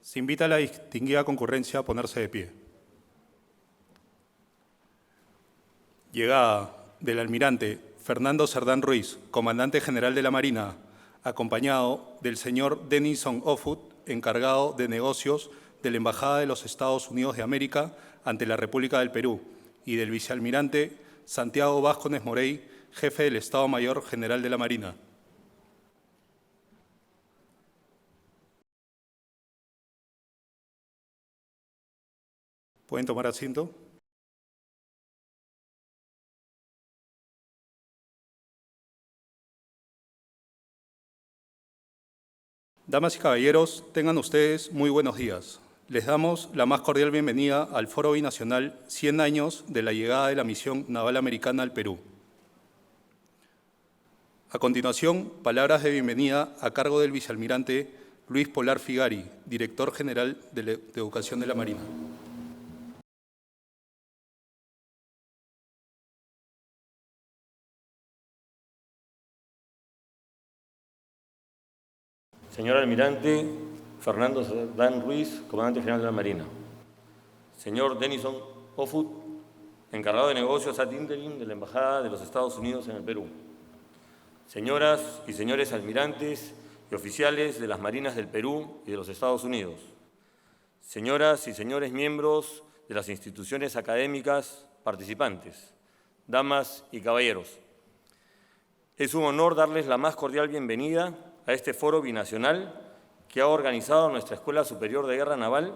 Se invita a la distinguida concurrencia a ponerse de pie. Llegada del almirante Fernando Cerdán Ruiz, comandante general de la Marina, acompañado del señor Denison Offutt, encargado de negocios de la Embajada de los Estados Unidos de América ante la República del Perú, y del vicealmirante Santiago Vázquez Morey, jefe del Estado Mayor General de la Marina. ¿Pueden tomar asiento? Damas y caballeros, tengan ustedes muy buenos días. Les damos la más cordial bienvenida al Foro Binacional 100 años de la llegada de la Misión Naval Americana al Perú. A continuación, palabras de bienvenida a cargo del vicealmirante Luis Polar Figari, director general de Educación de la Marina. Señor almirante Fernando Cerdán Ruiz, comandante general de la Marina. Señor Denison Offutt, encargado de negocios ad interim de la Embajada de los Estados Unidos en el Perú. Señoras y señores almirantes y oficiales de las Marinas del Perú y de los Estados Unidos. Señoras y señores miembros de las instituciones académicas participantes. Damas y caballeros. Es un honor darles la más cordial bienvenida a este foro binacional que ha organizado nuestra Escuela Superior de Guerra Naval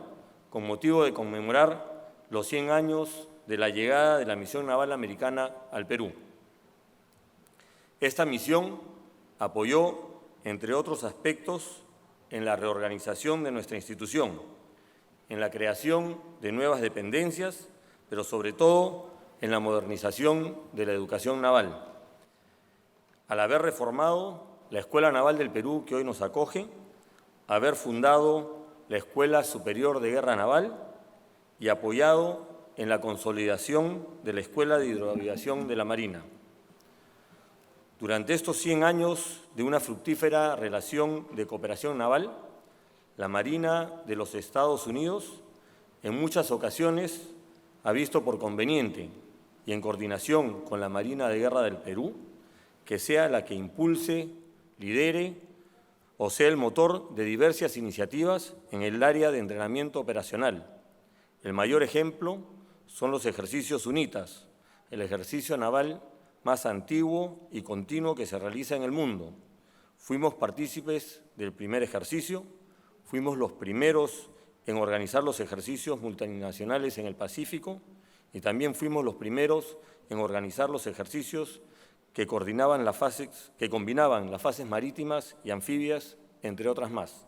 con motivo de conmemorar los 100 años de la llegada de la Misión Naval Americana al Perú. Esta misión apoyó, entre otros aspectos, en la reorganización de nuestra institución, en la creación de nuevas dependencias, pero sobre todo en la modernización de la educación naval. Al haber reformado la Escuela Naval del Perú, que hoy nos acoge, haber fundado la Escuela Superior de Guerra Naval y apoyado en la consolidación de la Escuela de Hidroaviación de la Marina. Durante estos 100 años de una fructífera relación de cooperación naval, la Marina de los Estados Unidos en muchas ocasiones ha visto por conveniente y en coordinación con la Marina de Guerra del Perú que sea la que impulse, lidere o sea el motor de diversas iniciativas en el área de entrenamiento operacional. El mayor ejemplo son los ejercicios UNITAS, el ejercicio naval más antiguo y continuo que se realiza en el mundo. Fuimos partícipes del primer ejercicio, fuimos los primeros en organizar los ejercicios multinacionales en el Pacífico y también fuimos los primeros en organizar los ejercicios que combinaban las fases marítimas y anfibias, entre otras más.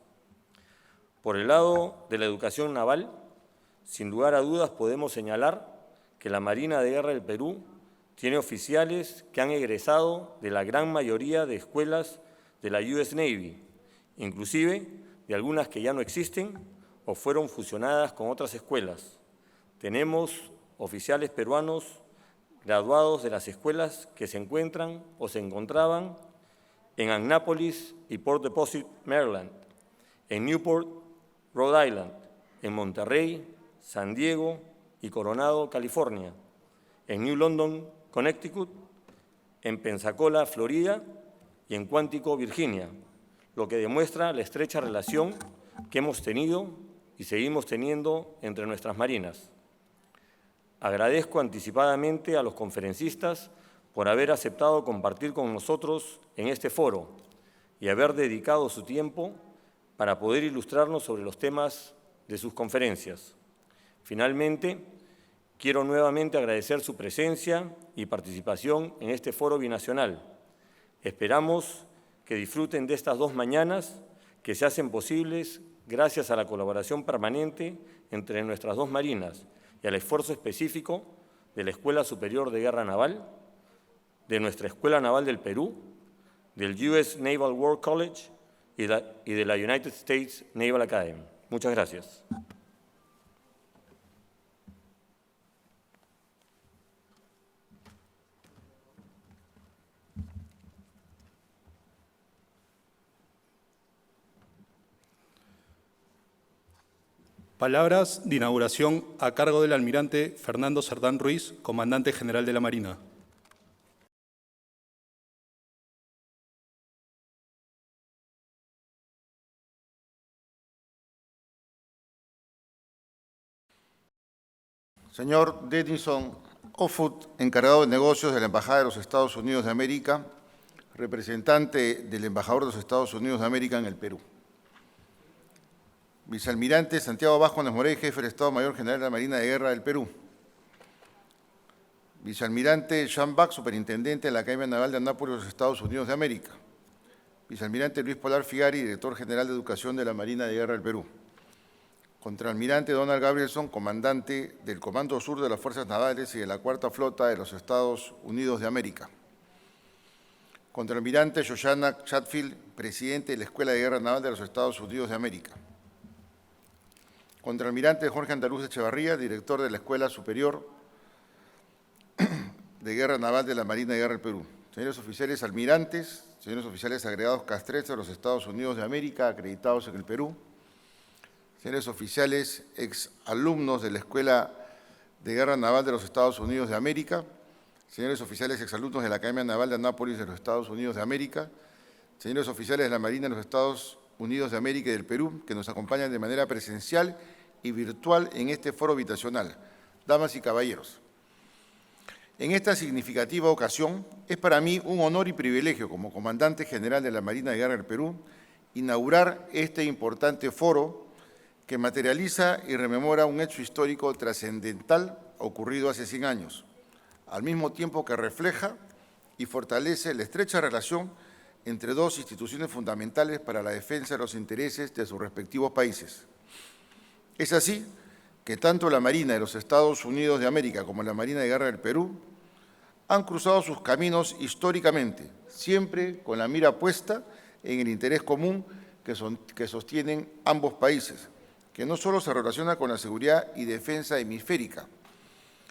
Por el lado de la educación naval, sin lugar a dudas podemos señalar que la Marina de Guerra del Perú tiene oficiales que han egresado de la gran mayoría de escuelas de la US Navy, inclusive de algunas que ya no existen o fueron fusionadas con otras escuelas. Tenemos oficiales peruanos graduados de las escuelas que se encuentran o se encontraban en Annapolis y Port Deposit, Maryland, en Newport, Rhode Island, en Monterrey, San Diego y Coronado, California, en New London, Connecticut, en Pensacola, Florida y en Quantico, Virginia, lo que demuestra la estrecha relación que hemos tenido y seguimos teniendo entre nuestras marinas. Agradezco anticipadamente a los conferencistas por haber aceptado compartir con nosotros en este foro y haber dedicado su tiempo para poder ilustrarnos sobre los temas de sus conferencias. Finalmente, quiero nuevamente agradecer su presencia y participación en este foro binacional. Esperamos que disfruten de estas 2 mañanas que se hacen posibles gracias a la colaboración permanente entre nuestras 2 marinas y al esfuerzo específico de la Escuela Superior de Guerra Naval, de nuestra Escuela Naval del Perú, del US Naval War College y de la United States Naval Academy. Muchas gracias. Palabras de inauguración a cargo del almirante Fernando Cerdán Ruiz, comandante general de la Marina. Señor Denison Offutt, encargado de negocios de la Embajada de los Estados Unidos de América, representante del embajador de los Estados Unidos de América en el Perú. Vicealmirante Santiago Vázquez Morey, jefe del Estado Mayor General de la Marina de Guerra del Perú. Vicealmirante Jean Bach, superintendente de la Academia Naval de Anápolis de los Estados Unidos de América. Vicealmirante Luis Polar Figari, director general de Educación de la Marina de Guerra del Perú. Contraalmirante Donald Gabrielson, comandante del Comando Sur de las Fuerzas Navales y de la Cuarta Flota de los Estados Unidos de América. Contraalmirante Shoshana Chatfield, presidente de la Escuela de Guerra Naval de los Estados Unidos de América. Contraalmirante Jorge Andaluz Echevarría, director de la Escuela Superior de Guerra Naval de la Marina de Guerra del Perú. Señores oficiales almirantes, señores oficiales agregados castrenses de los Estados Unidos de América, acreditados en el Perú, señores oficiales exalumnos de la Escuela de Guerra Naval de los Estados Unidos de América, señores oficiales exalumnos de la Academia Naval de Anápolis de los Estados Unidos de América, señores oficiales de la Marina de los Estados Unidos de América y del Perú, que nos acompañan de manera presencial y virtual en este foro habitacional. Damas y caballeros, en esta significativa ocasión es para mí un honor y privilegio como comandante general de la Marina de Guerra del Perú inaugurar este importante foro que materializa y rememora un hecho histórico trascendental ocurrido hace 100 años, al mismo tiempo que refleja y fortalece la estrecha relación entre dos instituciones fundamentales para la defensa de los intereses de sus respectivos países. Es así que tanto la Marina de los Estados Unidos de América como la Marina de Guerra del Perú han cruzado sus caminos históricamente, siempre con la mira puesta en el interés común que sostienen ambos países, que no solo se relaciona con la seguridad y defensa hemisférica,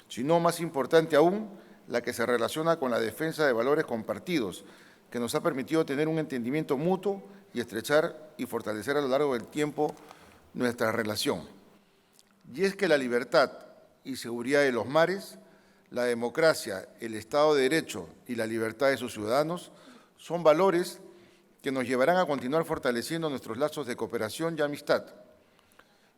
sino, más importante aún, la que se relaciona con la defensa de valores compartidos, que nos ha permitido tener un entendimiento mutuo y estrechar y fortalecer a lo largo del tiempo nuestra relación. Y es que la libertad y seguridad de los mares, la democracia, el Estado de Derecho y la libertad de sus ciudadanos son valores que nos llevarán a continuar fortaleciendo nuestros lazos de cooperación y amistad.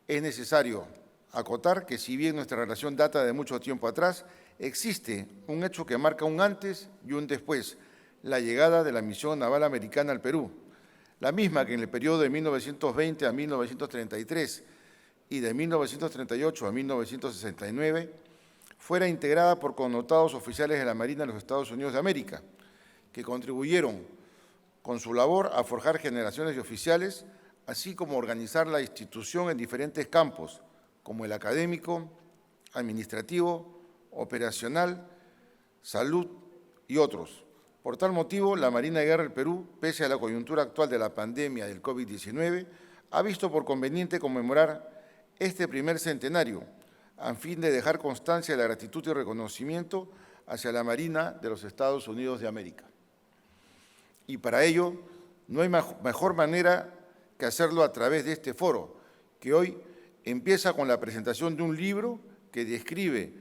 Es necesario acotar que si bien nuestra relación data de mucho tiempo atrás, existe un hecho que marca un antes y un después, la llegada de la misión naval americana al Perú, la misma que en el periodo de 1920 a 1933 y de 1938 a 1969 fuera integrada por connotados oficiales de la Marina de los Estados Unidos de América, que contribuyeron con su labor a forjar generaciones de oficiales, así como organizar la institución en diferentes campos, como el académico, administrativo, operacional, salud y otros. Por tal motivo, la Marina de Guerra del Perú, pese a la coyuntura actual de la pandemia del COVID-19, ha visto por conveniente conmemorar este primer centenario, a fin de dejar constancia de la gratitud y reconocimiento hacia la Marina de los Estados Unidos de América. Y para ello, no hay mejor manera que hacerlo a través de este foro, que hoy empieza con la presentación de un libro que describe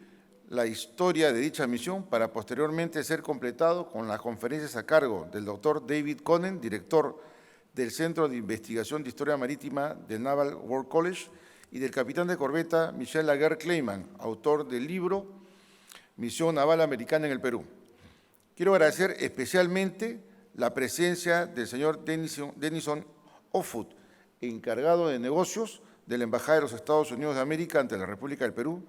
la historia de dicha misión para posteriormente ser completado con las conferencias a cargo del doctor David Conen, director del Centro de Investigación de Historia Marítima del Naval War College, y del capitán de corbeta Michel Laguerre-Clayman, autor del libro Misión Naval Americana en el Perú. Quiero agradecer especialmente la presencia del señor Denison Offutt, encargado de negocios de la Embajada de los Estados Unidos de América ante la República del Perú,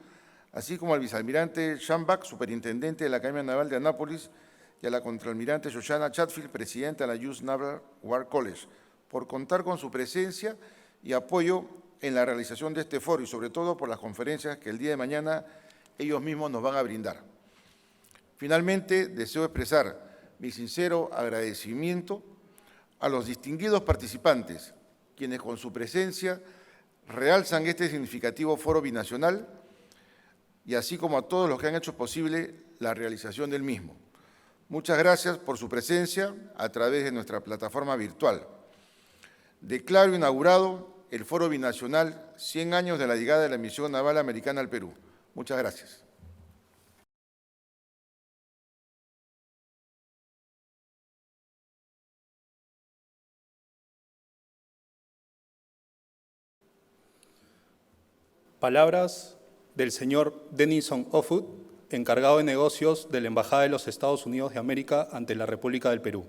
así como al vicealmirante Jean Bach, superintendente de la Academia Naval de Anápolis, y a la contraalmirante Shoshana Chatfield, presidenta de la US Naval War College, por contar con su presencia y apoyo en la realización de este foro y sobre todo por las conferencias que el día de mañana ellos mismos nos van a brindar. Finalmente, deseo expresar mi sincero agradecimiento a los distinguidos participantes, quienes con su presencia realzan este significativo foro binacional y así como a todos los que han hecho posible la realización del mismo. Muchas gracias por su presencia a través de nuestra plataforma virtual. Declaro inaugurado el Foro Binacional 100 años de la llegada de la misión naval americana al Perú. Muchas gracias. Palabras del señor Denison Offutt, encargado de negocios de la Embajada de los Estados Unidos de América ante la República del Perú.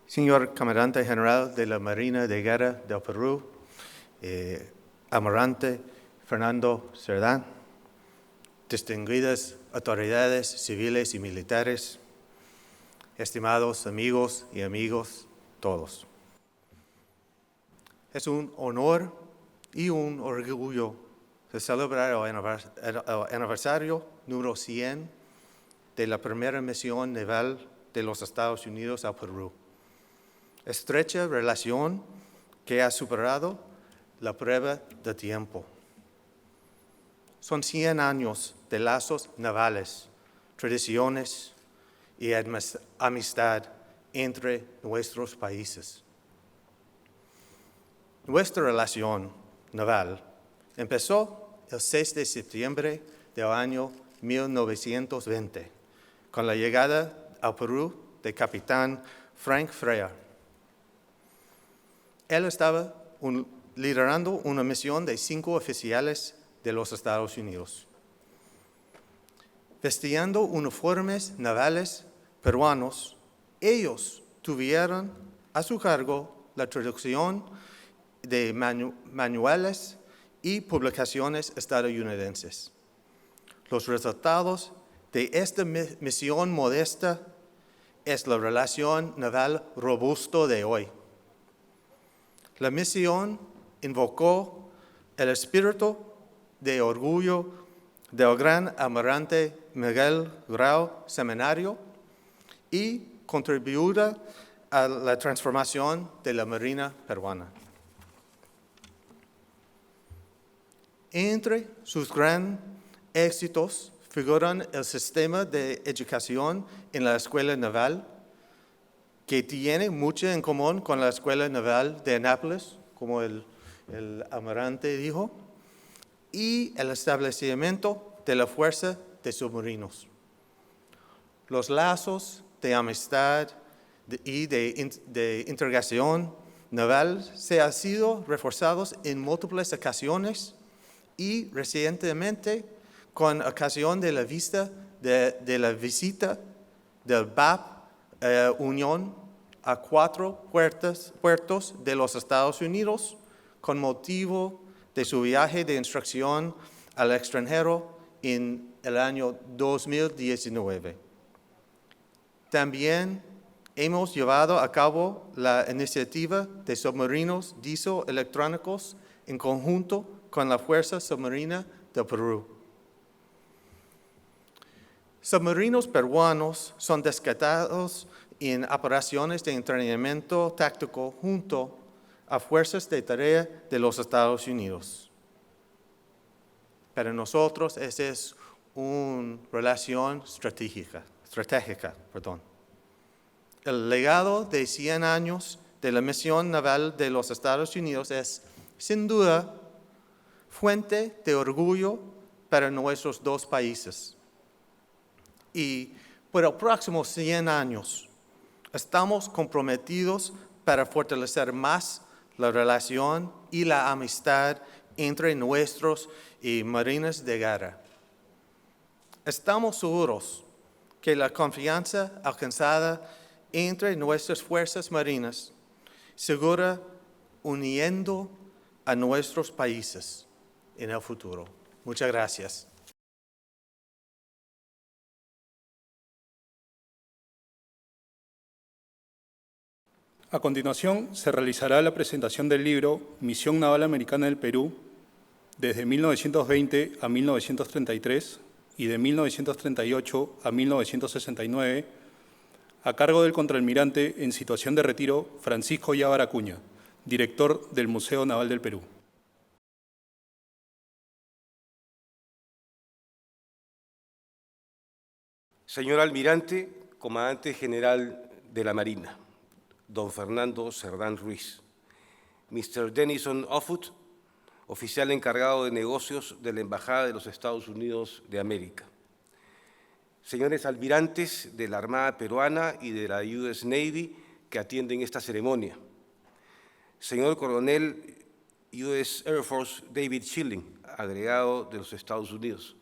Señor Comandante General de la Marina de Guerra del Perú, Almirante Fernando Cerdán, distinguidas autoridades civiles y militares, estimados amigos y amigos todos. Es un honor y un orgullo de celebrar el aniversario número 100 de la primera misión naval de los Estados Unidos al Perú. Estrecha relación que ha superado la prueba de tiempo. Son 100 años de lazos navales, tradiciones y amistad entre nuestros países. Nuestra relación naval empezó el 6 de septiembre del año 1920, con la llegada al Perú del capitán Frank Freire. Él estaba liderando una misión de 5 oficiales de los Estados Unidos. Vestiendo uniformes navales peruanos, ellos tuvieron a su cargo la traducción de manuales y publicaciones estadounidenses. Los resultados de esta misión modesta es la relación naval robusta de hoy. La misión invocó el espíritu de orgullo del gran almirante Miguel Grau Seminario y contribuyó a la transformación de la Marina peruana. Entre sus grandes éxitos figuran el sistema de educación en la Escuela Naval, que tiene mucho en común con la Escuela Naval de Anápolis, como el almirante dijo, y el establecimiento de la Fuerza de Submarinos. Los lazos de amistad y de integración naval se han sido reforzados en múltiples ocasiones y recientemente con ocasión de la visita del BAP Unión a 4 puertos de los Estados Unidos con motivo de su viaje de instrucción al extranjero en el año 2019. También hemos llevado a cabo la iniciativa de submarinos diesel-electrónicos en conjunto con la Fuerza Submarina del Perú. Submarinos peruanos son descartados en operaciones de entrenamiento táctico junto a fuerzas de tarea de los Estados Unidos. Para nosotros esa es una relación estratégica. El legado de 100 años de la misión naval de los Estados Unidos es, sin duda, fuente de orgullo para nuestros dos países. Y por los próximos 100 años estamos comprometidos para fortalecer más la relación y la amistad entre nuestros marines de guerra. Estamos seguros que la confianza alcanzada entre nuestras fuerzas marinas seguirá uniendo a nuestros países en el futuro. Muchas gracias. A continuación, se realizará la presentación del libro Misión Naval Americana del Perú, desde 1920 a 1933 y de 1938 a 1969, a cargo del contraalmirante en situación de retiro Francisco Yávar Acuña, director del Museo Naval del Perú. Señor almirante, comandante general de la Marina, don Fernando Cerdán Ruiz. Mr. Denison Offutt, oficial encargado de negocios de la Embajada de los Estados Unidos de América. Señores almirantes de la Armada Peruana y de la US Navy que atienden esta ceremonia. Señor coronel US Air Force David Schilling, agregado de los Estados Unidos.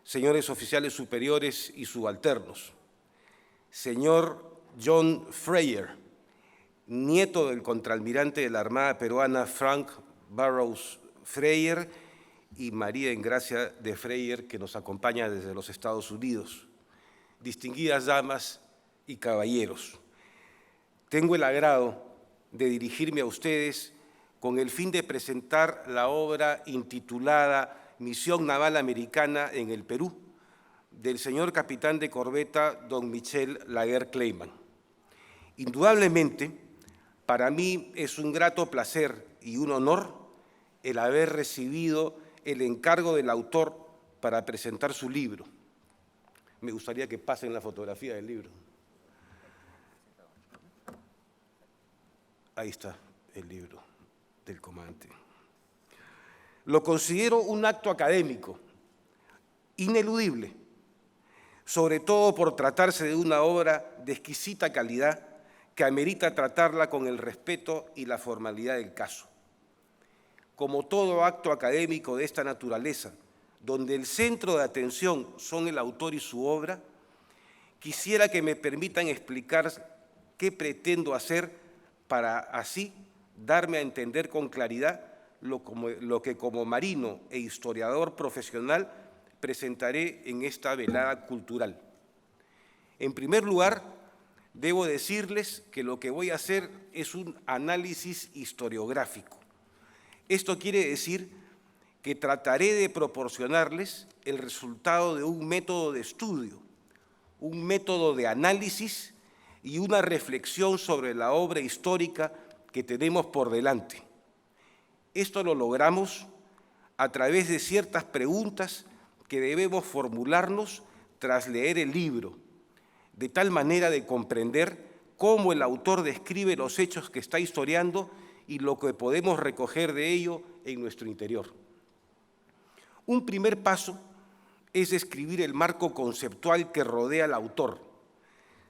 Señores oficiales superiores y subalternos. Señor John Freyer, nieto del contraalmirante de la Armada Peruana Frank Burroughs Freyer y María Engracia de Freyer, que nos acompaña desde los Estados Unidos. Distinguidas damas y caballeros, tengo el agrado de dirigirme a ustedes con el fin de presentar la obra intitulada Misión Naval Americana en el Perú, del señor capitán de corbeta don Michel Laguerre-Clayman. Indudablemente, para mí es un grato placer y un honor el haber recibido el encargo del autor para presentar su libro. Me gustaría que pasen la fotografía del libro. Ahí está el libro del comandante. Lo considero un acto académico, ineludible, sobre todo por tratarse de una obra de exquisita calidad que amerita tratarla con el respeto y la formalidad del caso. Como todo acto académico de esta naturaleza, donde el centro de atención son el autor y su obra, quisiera que me permitan explicar qué pretendo hacer para así darme a entender con claridad lo que como marino e historiador profesional presentaré en esta velada cultural. En primer lugar, debo decirles que lo que voy a hacer es un análisis historiográfico. Esto quiere decir que trataré de proporcionarles el resultado de un método de estudio, un método de análisis y una reflexión sobre la obra histórica que tenemos por delante. Esto lo logramos a través de ciertas preguntas que debemos formularnos tras leer el libro, de tal manera de comprender cómo el autor describe los hechos que está historiando y lo que podemos recoger de ello en nuestro interior. Un primer paso es describir el marco conceptual que rodea al autor.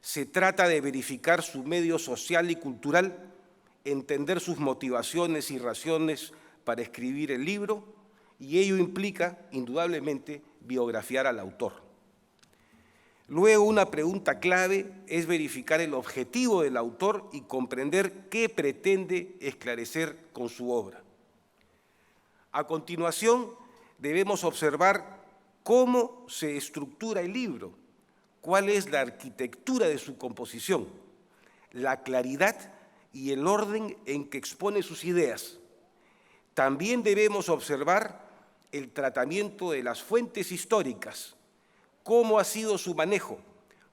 Se trata de verificar su medio social y cultural, entender sus motivaciones y razones para escribir el libro, y ello implica, indudablemente, biografiar al autor. Luego, una pregunta clave es verificar el objetivo del autor y comprender qué pretende esclarecer con su obra. A continuación, debemos observar cómo se estructura el libro, cuál es la arquitectura de su composición, la claridad y el orden en que expone sus ideas. También debemos observar el tratamiento de las fuentes históricas, cómo ha sido su manejo,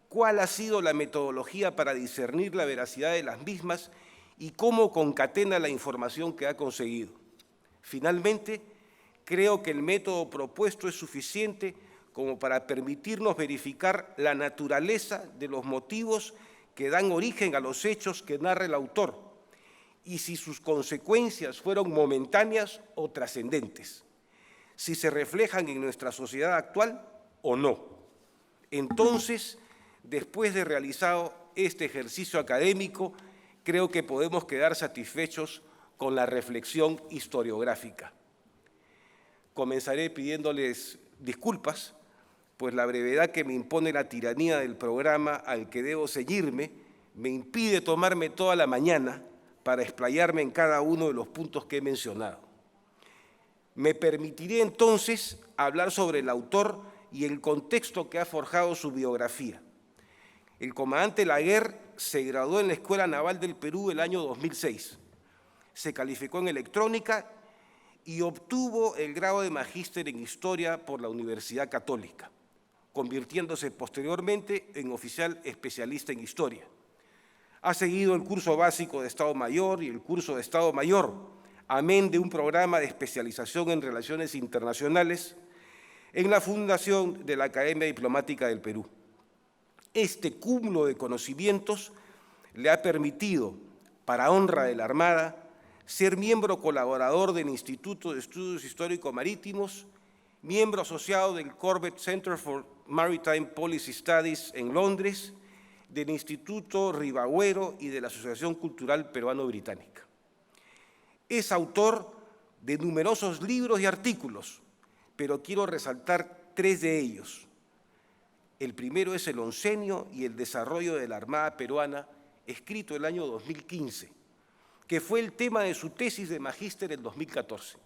cuál ha sido la metodología para discernir la veracidad de las mismas y cómo concatena la información que ha conseguido. Finalmente, creo que el método propuesto es suficiente como para permitirnos verificar la naturaleza de los motivos que dan origen a los hechos que narra el autor y si sus consecuencias fueron momentáneas o trascendentes, si se reflejan en nuestra sociedad actual o no. Entonces, después de realizado este ejercicio académico, creo que podemos quedar satisfechos con la reflexión historiográfica. Comenzaré pidiéndoles disculpas, pues la brevedad que me impone la tiranía del programa al que debo ceñirme me impide tomarme toda la mañana para explayarme en cada uno de los puntos que he mencionado. Me permitiré entonces hablar sobre el autor y el contexto que ha forjado su biografía. El comandante Laguerre se graduó en la Escuela Naval del Perú el año 2006. Se calificó en electrónica y obtuvo el grado de magíster en Historia por la Universidad Católica. convirtiéndose posteriormente en oficial especialista en historia. Ha seguido el curso básico de Estado Mayor y el curso de Estado Mayor, amén de un programa de especialización en relaciones internacionales en la fundación de la Academia Diplomática del Perú. Este cúmulo de conocimientos le ha permitido, para honra de la Armada, ser miembro colaborador del Instituto de Estudios Histórico-Marítimos, miembro asociado del Corbett Center for Maritime Policy Studies en Londres, del Instituto Ribagüero y de la Asociación Cultural Peruano-Británica. Es autor de numerosos libros y artículos, pero quiero resaltar 3 de ellos. El primero es El oncenio y el desarrollo de la Armada Peruana, escrito el año 2015, que fue el tema de su tesis de magíster en 2014.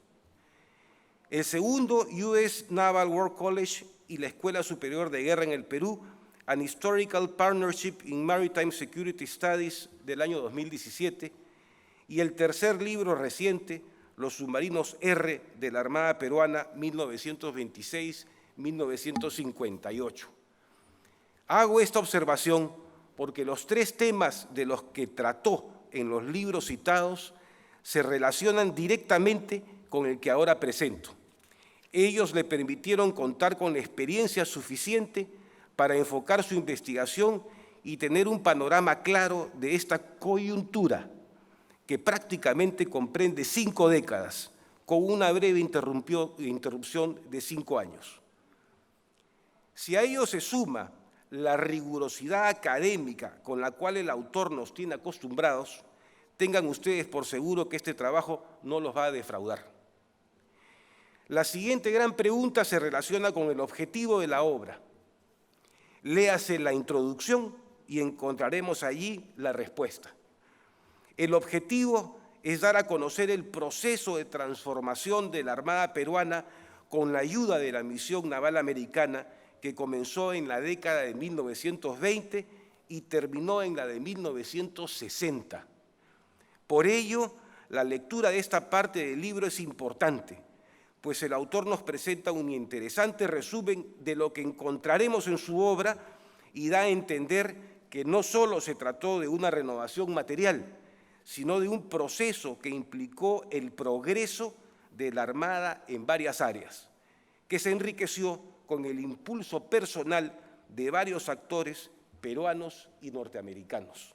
El segundo, US Naval War College y la Escuela Superior de Guerra en el Perú, An Historical Partnership in Maritime Security Studies, del año 2017, y el tercer libro reciente, Los submarinos R de la Armada Peruana, 1926-1958. Hago esta observación porque los 3 temas de los que trató en los libros citados se relacionan directamente con el que ahora presento. Ellos le permitieron contar con la experiencia suficiente para enfocar su investigación y tener un panorama claro de esta coyuntura que prácticamente comprende 5 décadas, con una breve interrupción de 5 años. Si a ello se suma la rigurosidad académica con la cual el autor nos tiene acostumbrados, tengan ustedes por seguro que este trabajo no los va a defraudar. La siguiente gran pregunta se relaciona con el objetivo de la obra. Léase la introducción y encontraremos allí la respuesta. El objetivo es dar a conocer el proceso de transformación de la Armada Peruana con la ayuda de la misión naval americana que comenzó en la década de 1920 y terminó en la de 1960. Por ello, la lectura de esta parte del libro es importante, pues el autor nos presenta un interesante resumen de lo que encontraremos en su obra y da a entender que no solo se trató de una renovación material, sino de un proceso que implicó el progreso de la Armada en varias áreas, que se enriqueció con el impulso personal de varios actores peruanos y norteamericanos.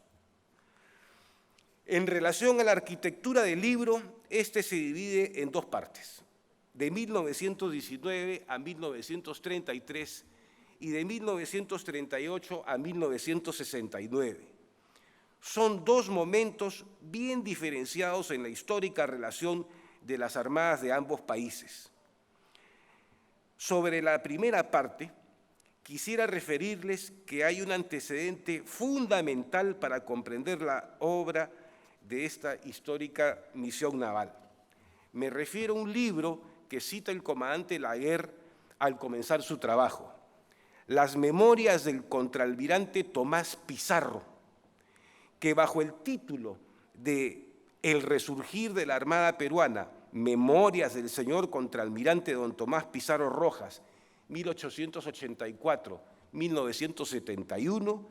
En relación a la arquitectura del libro, este se divide en 2 partes, de 1919 a 1933 y de 1938 a 1969. Son 2 momentos bien diferenciados en la histórica relación de las armadas de ambos países. Sobre la primera parte, quisiera referirles que hay un antecedente fundamental para comprender la obra de esta histórica misión naval. Me refiero a un libro que cita el comandante Laguerre al comenzar su trabajo, Las memorias del contraalmirante Tomás Pizarro, que bajo el título de El resurgir de la Armada Peruana, Memorias del señor contraalmirante don Tomás Pizarro Rojas, 1884-1971,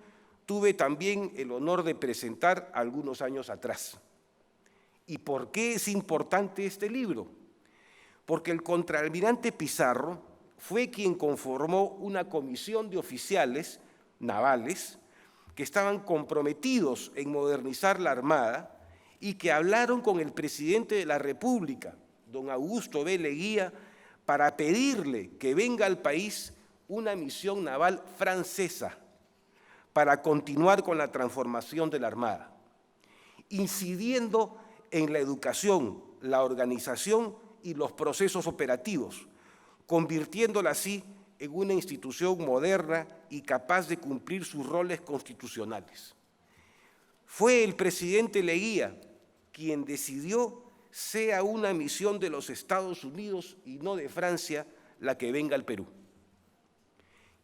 tuve también el honor de presentar algunos años atrás. ¿Y por qué es importante este libro? Porque el contraalmirante Pizarro fue quien conformó una comisión de oficiales navales que estaban comprometidos en modernizar la Armada y que hablaron con el presidente de la República, don Augusto B. Leguía, para pedirle que venga al país una misión naval francesa para continuar con la transformación de la Armada, incidiendo en la educación, la organización y los procesos operativos, convirtiéndola así en una institución moderna y capaz de cumplir sus roles constitucionales. Fue el presidente Leguía quien decidió sea una misión de los Estados Unidos y no de Francia la que venga al Perú.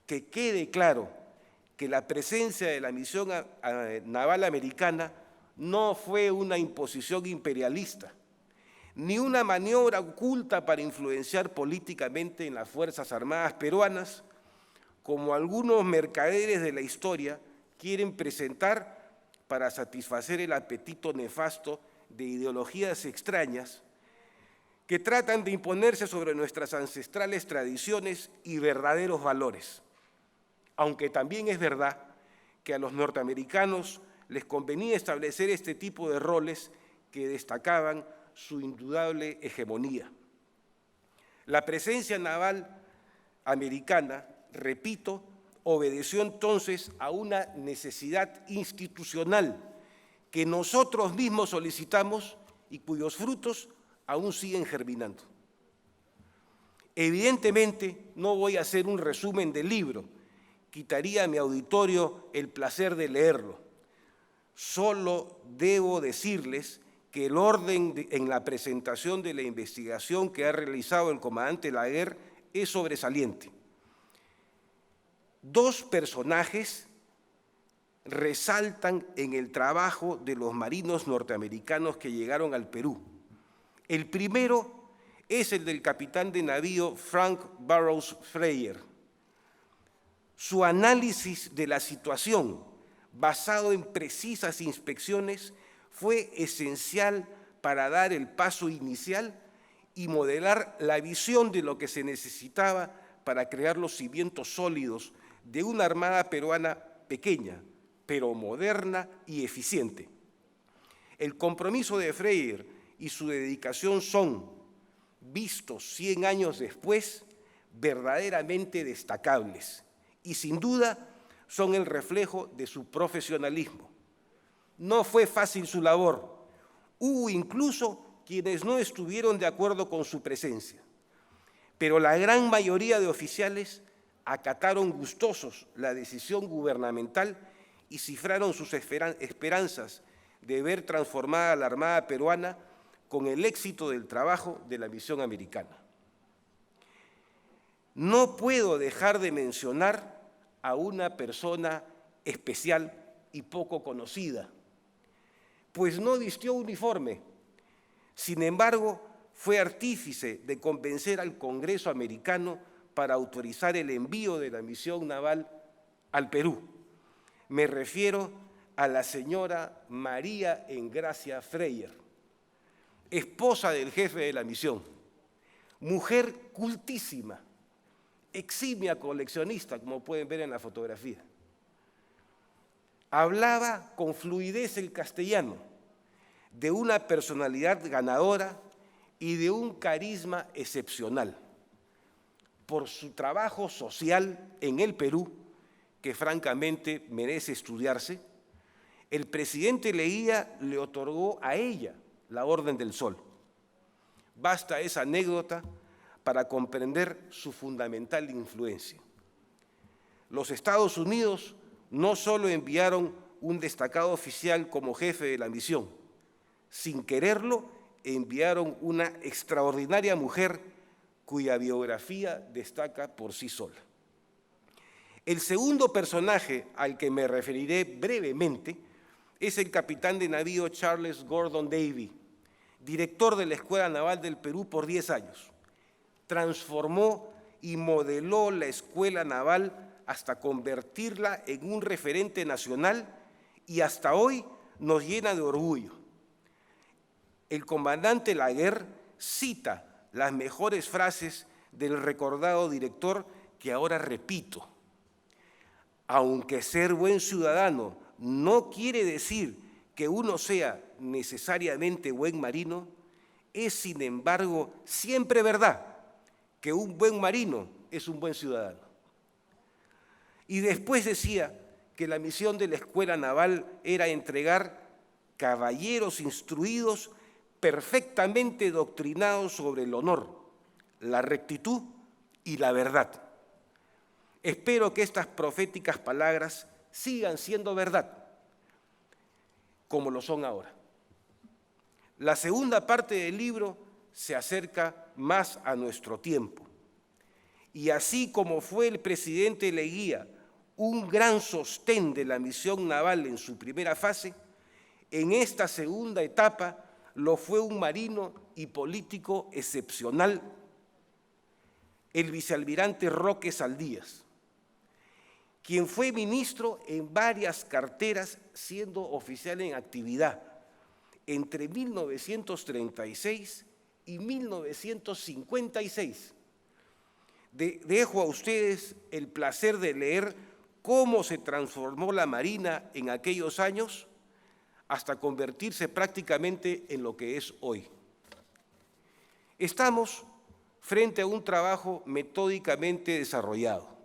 Que quede claro que la presencia de la misión naval americana no fue una imposición imperialista, ni una maniobra oculta para influenciar políticamente en las Fuerzas Armadas peruanas, como algunos mercaderes de la historia quieren presentar para satisfacer el apetito nefasto de ideologías extrañas que tratan de imponerse sobre nuestras ancestrales tradiciones y verdaderos valores. Aunque también es verdad que a los norteamericanos les convenía establecer este tipo de roles que destacaban su indudable hegemonía. La presencia naval americana, repito, obedeció entonces a una necesidad institucional que nosotros mismos solicitamos y cuyos frutos aún siguen germinando. Evidentemente, no voy a hacer un resumen del libro, quitaría a mi auditorio el placer de leerlo. Solo debo decirles que el orden en la presentación de la investigación que ha realizado el comandante Laguerre es sobresaliente. Dos personajes resaltan en el trabajo de los marinos norteamericanos que llegaron al Perú. El primero es el del capitán de navío Frank Burroughs Freyer. Su análisis de la situación, basado en precisas inspecciones, fue esencial para dar el paso inicial y modelar la visión de lo que se necesitaba para crear los cimientos sólidos de una armada peruana pequeña, pero moderna y eficiente. El compromiso de Freyer y su dedicación son, vistos 100 años después, verdaderamente destacables y sin duda son el reflejo de su profesionalismo. No fue fácil su labor. Hubo incluso quienes no estuvieron de acuerdo con su presencia, pero la gran mayoría de oficiales acataron gustosos la decisión gubernamental y cifraron sus esperanzas de ver transformada la Armada peruana con el éxito del trabajo de la misión americana. No puedo dejar de mencionar a una persona especial y poco conocida, pues no vistió uniforme. Sin embargo, fue artífice de convencer al Congreso americano para autorizar el envío de la misión naval al Perú. Me refiero a la señora María Engracia Freyer, esposa del jefe de la misión, mujer cultísima, eximia coleccionista, como pueden ver en la fotografía. Hablaba con fluidez el castellano, de una personalidad ganadora y de un carisma excepcional. Por su trabajo social en el Perú, que francamente merece estudiarse, el presidente Leguía le otorgó a ella la Orden del Sol. Basta esa anécdota para comprender su fundamental influencia. Los Estados Unidos no solo enviaron un destacado oficial como jefe de la misión, sin quererlo enviaron una extraordinaria mujer cuya biografía destaca por sí sola. El segundo personaje al que me referiré brevemente es el capitán de navío Charles Gordon Davy, director de la Escuela Naval del Perú por 10 años. Transformó y modeló la Escuela Naval hasta convertirla en un referente nacional y hasta hoy nos llena de orgullo. El comandante Laguerre cita las mejores frases del recordado director que ahora repito. Aunque ser buen ciudadano no quiere decir que uno sea necesariamente buen marino, es sin embargo siempre verdad que un buen marino es un buen ciudadano. Y después decía que la misión de la Escuela Naval era entregar caballeros instruidos perfectamente doctrinados sobre el honor, la rectitud y la verdad. Espero que estas proféticas palabras sigan siendo verdad, como lo son ahora. La segunda parte del libro se acerca más a nuestro tiempo. Y así como fue el presidente Leguía un gran sostén de la misión naval en su primera fase, en esta segunda etapa lo fue un marino y político excepcional, el vicealmirante Roque Saldías. quien fue ministro en varias carteras siendo oficial en actividad entre 1936 y 1956. Dejo a ustedes el placer de leer cómo se transformó la Marina en aquellos años hasta convertirse prácticamente en lo que es hoy. Estamos frente a un trabajo metódicamente desarrollado,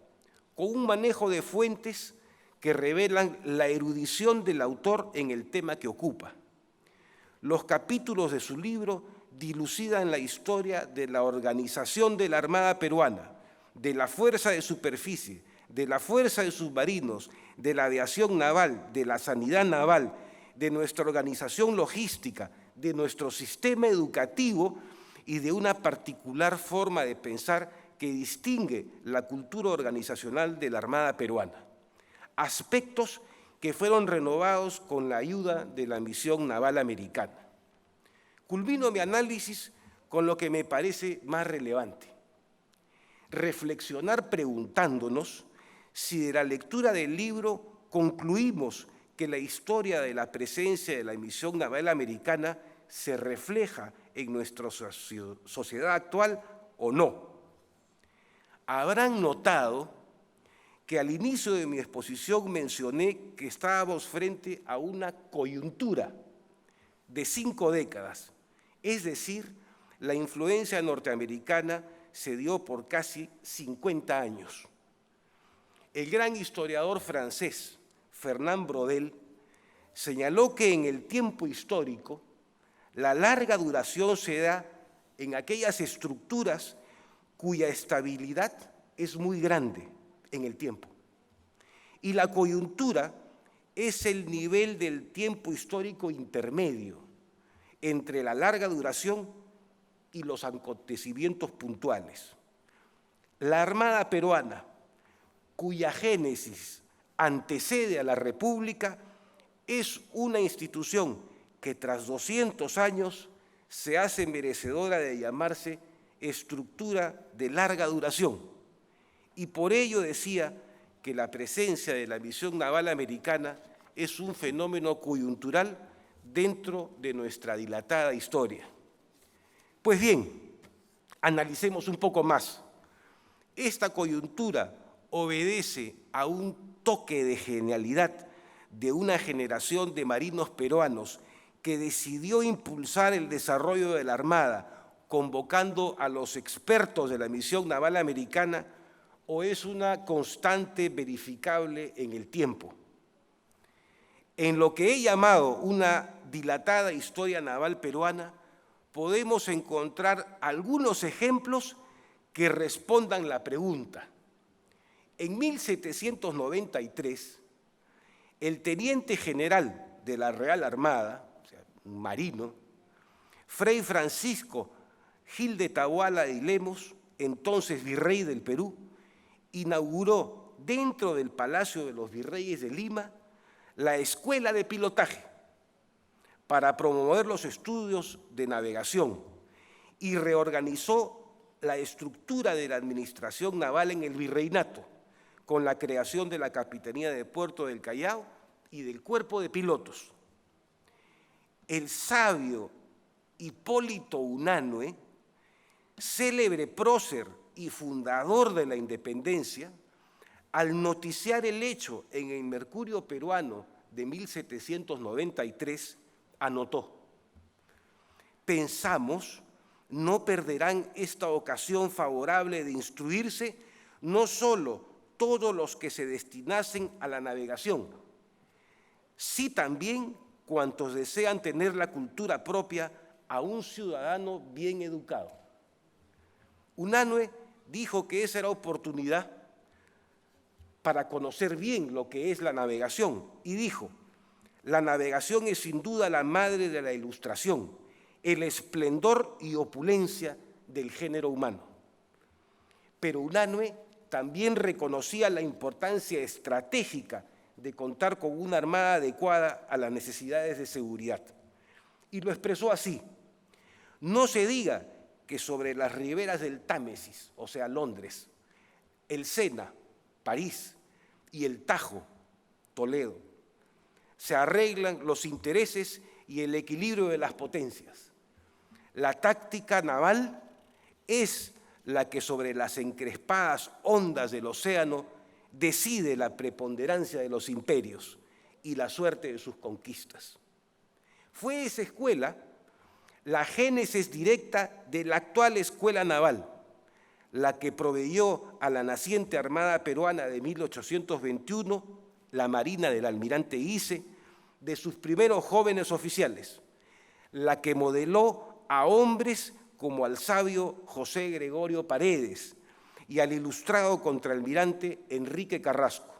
con un manejo de fuentes que revelan la erudición del autor en el tema que ocupa. Los capítulos de su libro dilucidan la historia de la organización de la Armada peruana, de la Fuerza de Superficie, de la Fuerza de Submarinos, de la aviación naval, de la sanidad naval, de nuestra organización logística, de nuestro sistema educativo y de una particular forma de pensar que distingue la cultura organizacional de la Armada peruana. Aspectos que fueron renovados con la ayuda de la misión naval americana. Culmino mi análisis con lo que me parece más relevante. Reflexionar preguntándonos si de la lectura del libro concluimos que la historia de la presencia de la misión naval americana se refleja en nuestra sociedad actual o no. Habrán notado que al inicio de mi exposición mencioné que estábamos frente a una coyuntura de 5 décadas, es decir, la influencia norteamericana se dio por casi 50 años. El gran historiador francés Fernand Braudel señaló que en el tiempo histórico la larga duración se da en aquellas estructuras cuya estabilidad es muy grande en el tiempo. Y la coyuntura es el nivel del tiempo histórico intermedio entre la larga duración y los acontecimientos puntuales. La Armada peruana, cuya génesis antecede a la República, es una institución que tras 200 años se hace merecedora de llamarse estructura de larga duración. Y por ello decía que la presencia de la misión naval americana es un fenómeno coyuntural dentro de nuestra dilatada historia. Pues bien, analicemos un poco más. Esta coyuntura obedece a un toque de genialidad de una generación de marinos peruanos que decidió impulsar el desarrollo de la Armada, convocando a los expertos de la misión naval americana, o es una constante verificable en el tiempo. En lo que he llamado una dilatada historia naval peruana, podemos encontrar algunos ejemplos que respondan la pregunta. En 1793, el teniente general de la Real Armada, o sea, un marino, Fray Francisco Gil de Taboada y Lemos, entonces virrey del Perú, inauguró dentro del Palacio de los Virreyes de Lima la Escuela de Pilotaje para promover los estudios de navegación y reorganizó la estructura de la administración naval en el virreinato con la creación de la Capitanía de Puerto del Callao y del Cuerpo de Pilotos. El sabio Hipólito Unanue, célebre prócer y fundador de la independencia, al noticiar el hecho en el Mercurio peruano de 1793, anotó: pensamos no perderán esta ocasión favorable de instruirse no solo todos los que se destinasen a la navegación, sí también cuantos desean tener la cultura propia a un ciudadano bien educado. Unanue dijo que esa era oportunidad para conocer bien lo que es la navegación y dijo: la navegación es sin duda la madre de la ilustración, el esplendor y opulencia del género humano. Pero Unanue también reconocía la importancia estratégica de contar con una armada adecuada a las necesidades de seguridad. Y lo expresó así: no se diga que sobre las riberas del Támesis, o sea, Londres, el Sena, París y el Tajo, Toledo. Se arreglan los intereses y el equilibrio de las potencias. La táctica naval es la que sobre las encrespadas ondas del océano decide la preponderancia de los imperios y la suerte de sus conquistas. Fue esa escuela la génesis directa de la actual escuela naval, la que proveyó a la naciente Armada Peruana de 1821, la Marina del almirante Ise, de sus primeros jóvenes oficiales, la que modeló a hombres como al sabio José Gregorio Paredes y al ilustrado contraalmirante Enrique Carrasco.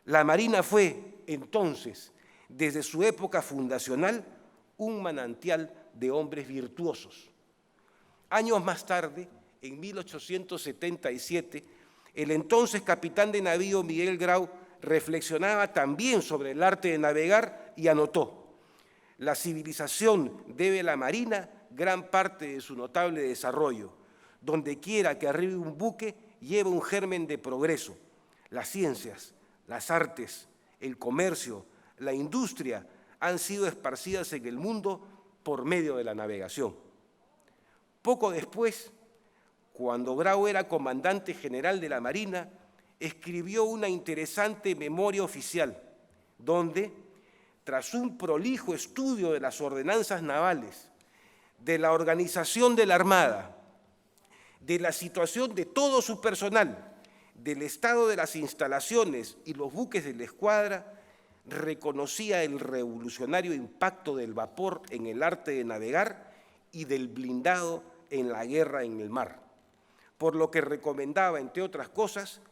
La Marina fue, entonces, desde su época fundacional, un manantial de hombres virtuosos. Años más tarde, en 1877, el entonces capitán de navío Miguel Grau reflexionaba también sobre el arte de navegar y anotó: la civilización debe a la Marina gran parte de su notable desarrollo. Donde quiera que arribe un buque, lleva un germen de progreso. Las ciencias, las artes, el comercio, la industria han sido esparcidas en el mundo por medio de la navegación. Poco después, cuando Grau era comandante general de la Marina, escribió una interesante memoria oficial, donde, tras un prolijo estudio de las ordenanzas navales, de la organización de la Armada, de la situación de todo su personal, del estado de las instalaciones y los buques de la escuadra, reconocía el revolucionario impacto del vapor en el arte de navegar y del blindado en la guerra en el mar, por lo que recomendaba, entre otras cosas,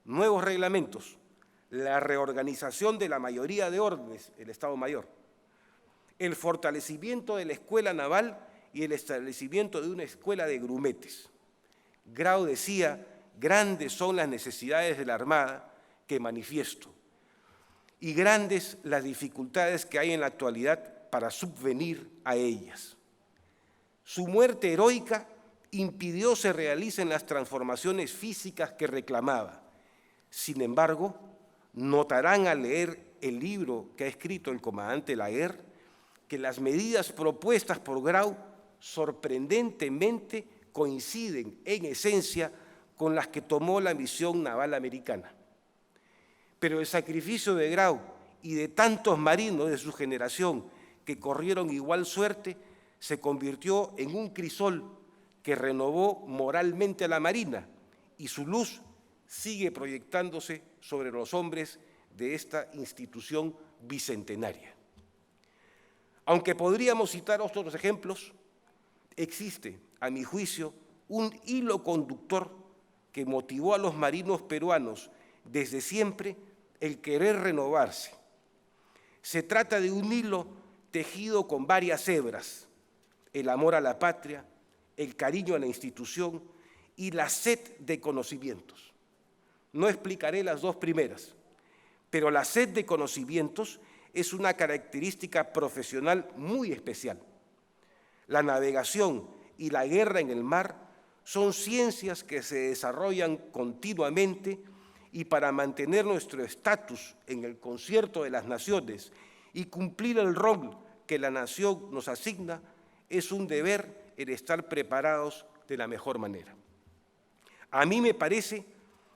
nuevos reglamentos, la reorganización de la mayoría de órdenes, el Estado Mayor, el fortalecimiento de la escuela naval y el establecimiento de una escuela de grumetes. Grau decía: grandes son las necesidades de la Armada que manifiesto, y grandes las dificultades que hay en la actualidad para subvenir a ellas. Su muerte heroica impidió se realicen las transformaciones físicas que reclamaba. Sin embargo, notarán al leer el libro que ha escrito el comandante Laguerre que las medidas propuestas por Grau sorprendentemente coinciden en esencia con las que tomó la misión naval americana. Pero el sacrificio de Grau y de tantos marinos de su generación que corrieron igual suerte se convirtió en un crisol que renovó moralmente a la Marina, y su luz sigue proyectándose sobre los hombres de esta institución bicentenaria. Aunque podríamos citar otros ejemplos, existe, a mi juicio, un hilo conductor que motivó a los marinos peruanos desde siempre el querer renovarse. Se trata de un hilo tejido con varias hebras: el amor a la patria, el cariño a la institución y la sed de conocimientos. No explicaré las dos primeras, pero la sed de conocimientos es una característica profesional muy especial. La navegación y la guerra en el mar son ciencias que se desarrollan continuamente, y para mantener nuestro estatus en el concierto de las naciones y cumplir el rol que la nación nos asigna, es un deber el estar preparados de la mejor manera. A mí me parece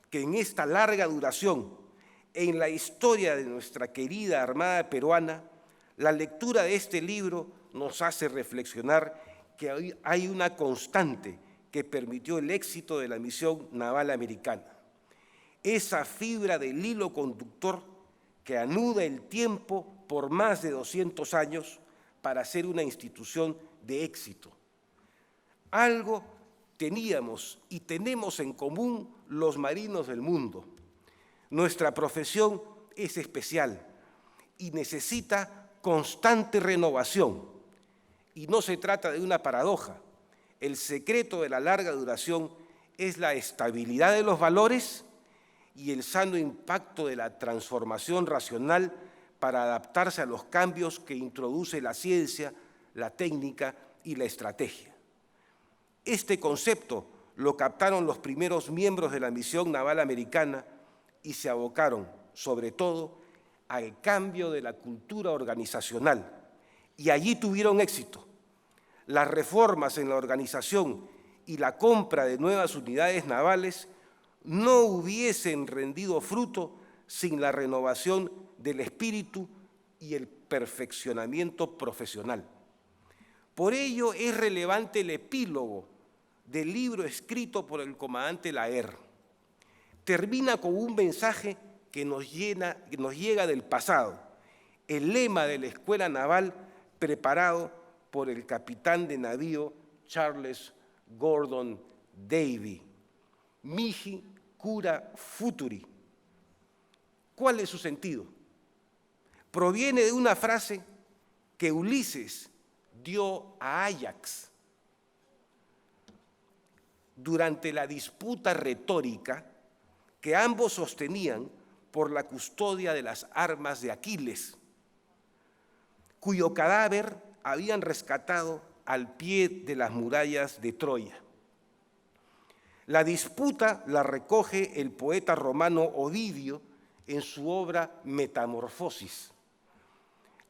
que en esta larga duración, en la historia de nuestra querida Armada peruana, la lectura de este libro nos hace reflexionar que hay una constante que permitió el éxito de la misión naval americana. Esa fibra del hilo conductor que anuda el tiempo por más de 200 años para ser una institución de éxito. Algo teníamos y tenemos en común los marinos del mundo. Nuestra profesión es especial y necesita constante renovación. Y no se trata de una paradoja. El secreto de la larga duración es la estabilidad de los valores y el sano impacto de la transformación racional para adaptarse a los cambios que introduce la ciencia, la técnica y la estrategia. Este concepto lo captaron los primeros miembros de la misión naval americana y se abocaron sobre todo, al cambio de la cultura organizacional, y allí tuvieron éxito. Las reformas en la organización y la compra de nuevas unidades navales no hubiesen rendido fruto sin la renovación del espíritu y el perfeccionamiento profesional. Por ello es relevante el epílogo del libro escrito por el comandante Laer. Termina con un mensaje que nos llega del pasado, el lema de la Escuela Naval preparado por el capitán de navío Charles Gordon Davy, Mihi Cura Futuri. ¿Cuál es su sentido? Proviene de una frase que Ulises dio a Áyax durante la disputa retórica que ambos sostenían por la custodia de las armas de Aquiles, cuyo cadáver habían rescatado al pie de las murallas de Troya. La disputa la recoge el poeta romano Ovidio en su obra Metamorfosis.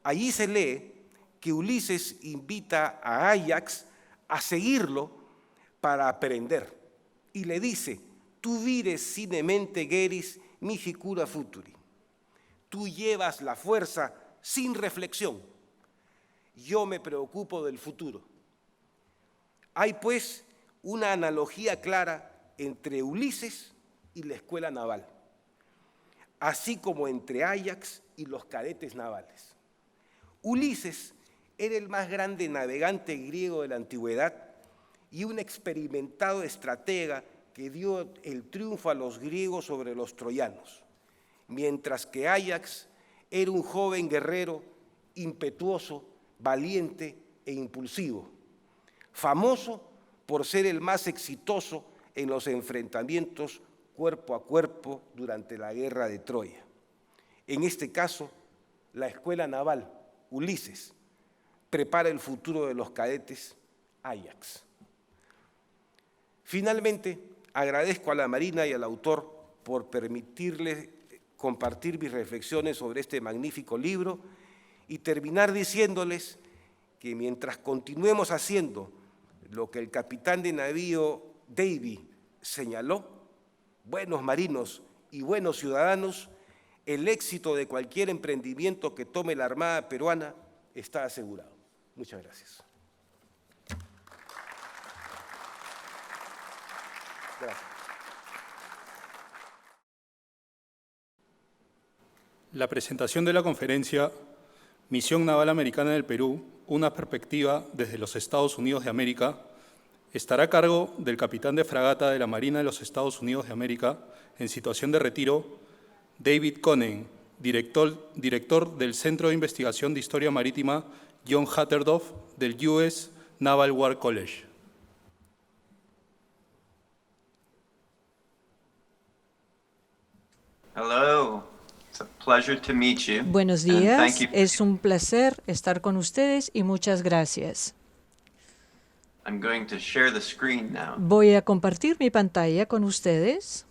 Allí se lee que Ulises invita a Áyax a seguirlo para aprender y le dice: «Tú vires sine mente geris mihi cura futuri». Tú llevas la fuerza sin reflexión. Yo me preocupo del futuro. Hay pues una analogía clara entre Ulises y la escuela naval, así como entre Áyax y los cadetes navales. Ulises era el más grande navegante griego de la antigüedad y un experimentado estratega que dio el triunfo a los griegos sobre los troyanos, mientras que Áyax era un joven guerrero impetuoso, valiente e impulsivo, famoso por ser el más exitoso en los enfrentamientos cuerpo a cuerpo durante la guerra de Troya. En este caso, la escuela naval, Ulises, prepara el futuro de los cadetes, Áyax. Finalmente, agradezco a la Marina y al autor por permitirle compartir mis reflexiones sobre este magnífico libro y terminar diciéndoles que mientras continuemos haciendo lo que el capitán de navío Davy señaló, buenos marinos y buenos ciudadanos, el éxito de cualquier emprendimiento que tome la Armada peruana está asegurado. Muchas gracias. Gracias. La presentación de la conferencia Misión Naval Americana en el Perú, una perspectiva desde los Estados Unidos de América, estará a cargo del capitán de fragata de la Marina de los Estados Unidos de América en situación de retiro, David Conen, director del Centro de Investigación de Historia Marítima John Hatterdoff del US Naval War College. Hello. It's a pleasure to meet you. Buenos And días, thank you. es un placer estar con ustedes y muchas gracias. I'm going to share the screen now. Voy a compartir mi pantalla con ustedes.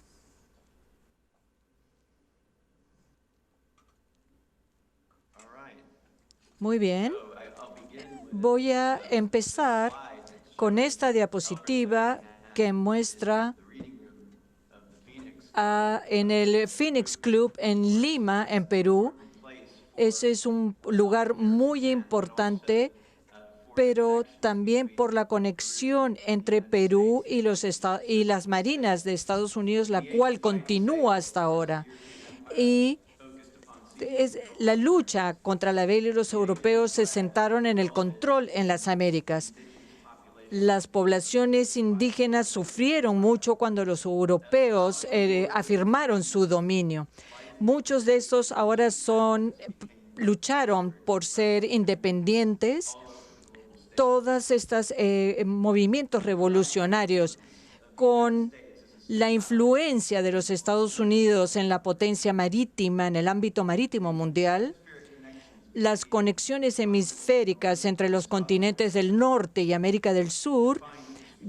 All right. Muy bien. Voy a empezar con esta diapositiva que muestra en el Phoenix Club en Lima, en Perú. Ese es un lugar muy importante, pero también por la conexión entre Perú y las marinas de Estados Unidos, la cual continúa hasta ahora. Y la lucha contra la vela y los europeos se sentaron en el control en las Américas. Las poblaciones indígenas sufrieron mucho cuando los europeos afirmaron su dominio. Muchos de estos ahora lucharon por ser independientes. Todos estos movimientos revolucionarios, con la influencia de los Estados Unidos en la potencia marítima, en el ámbito marítimo mundial, las conexiones hemisféricas entre los continentes del norte y América del Sur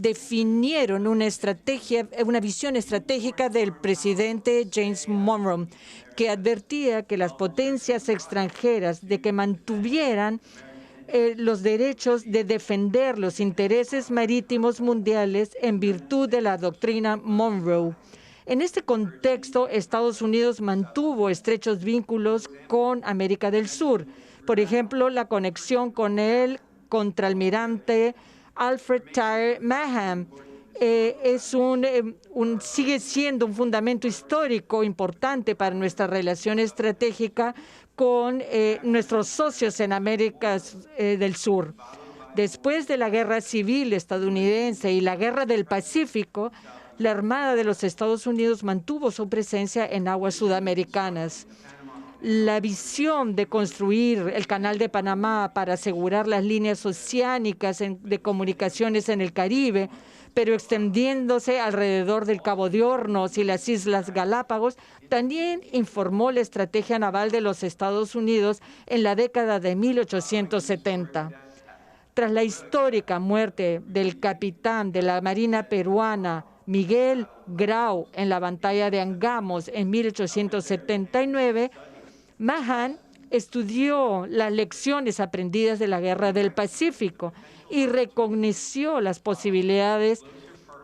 definieron una visión estratégica del presidente James Monroe, que advertía que las potencias extranjeras de que mantuvieran los derechos de defender los intereses marítimos mundiales en virtud de la doctrina Monroe. En este contexto, Estados Unidos mantuvo estrechos vínculos con América del Sur. Por ejemplo, la conexión con el contraalmirante Alfred Tyre Mahan sigue siendo un fundamento histórico importante para nuestra relación estratégica con nuestros socios en América del Sur. Después de la Guerra Civil estadounidense y la Guerra del Pacífico, la Armada de los Estados Unidos mantuvo su presencia en aguas sudamericanas. La visión de construir el Canal de Panamá para asegurar las líneas oceánicas de comunicaciones en el Caribe, pero extendiéndose alrededor del Cabo de Hornos y las Islas Galápagos, también informó la estrategia naval de los Estados Unidos en la década de 1870. Tras la histórica muerte del capitán de la Marina peruana, Miguel Grau, en la batalla de Angamos en 1879, Mahan estudió las lecciones aprendidas de la Guerra del Pacífico y reconoció las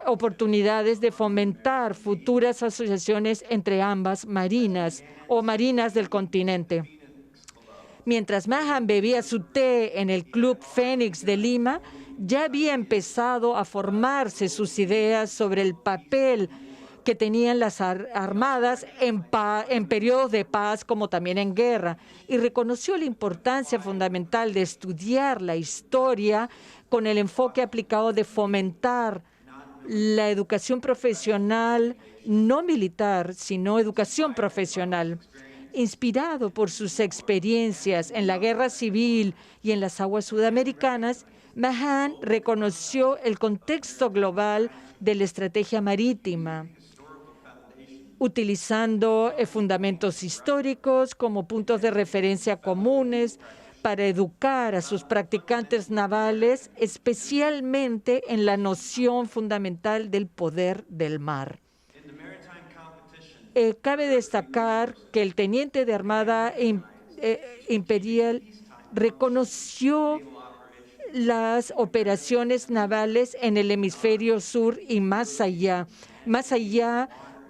oportunidades de fomentar futuras asociaciones entre ambas marinas o marinas del continente. Mientras Mahan bebía su té en el Club Fénix de Lima, ya había empezado a formarse sus ideas sobre el papel que tenían las armadas en periodos de paz como también en guerra, y reconoció la importancia fundamental de estudiar la historia con el enfoque aplicado de fomentar la educación profesional, no militar, sino educación profesional. Inspirado por sus experiencias en la Guerra Civil y en las aguas sudamericanas, Mahan reconoció el contexto global de la estrategia marítima, utilizando fundamentos históricos como puntos de referencia comunes para educar a sus practicantes navales, especialmente en la noción fundamental del poder del mar. Cabe destacar que el teniente de Armada Imperial reconoció las operaciones navales en el hemisferio sur y más allá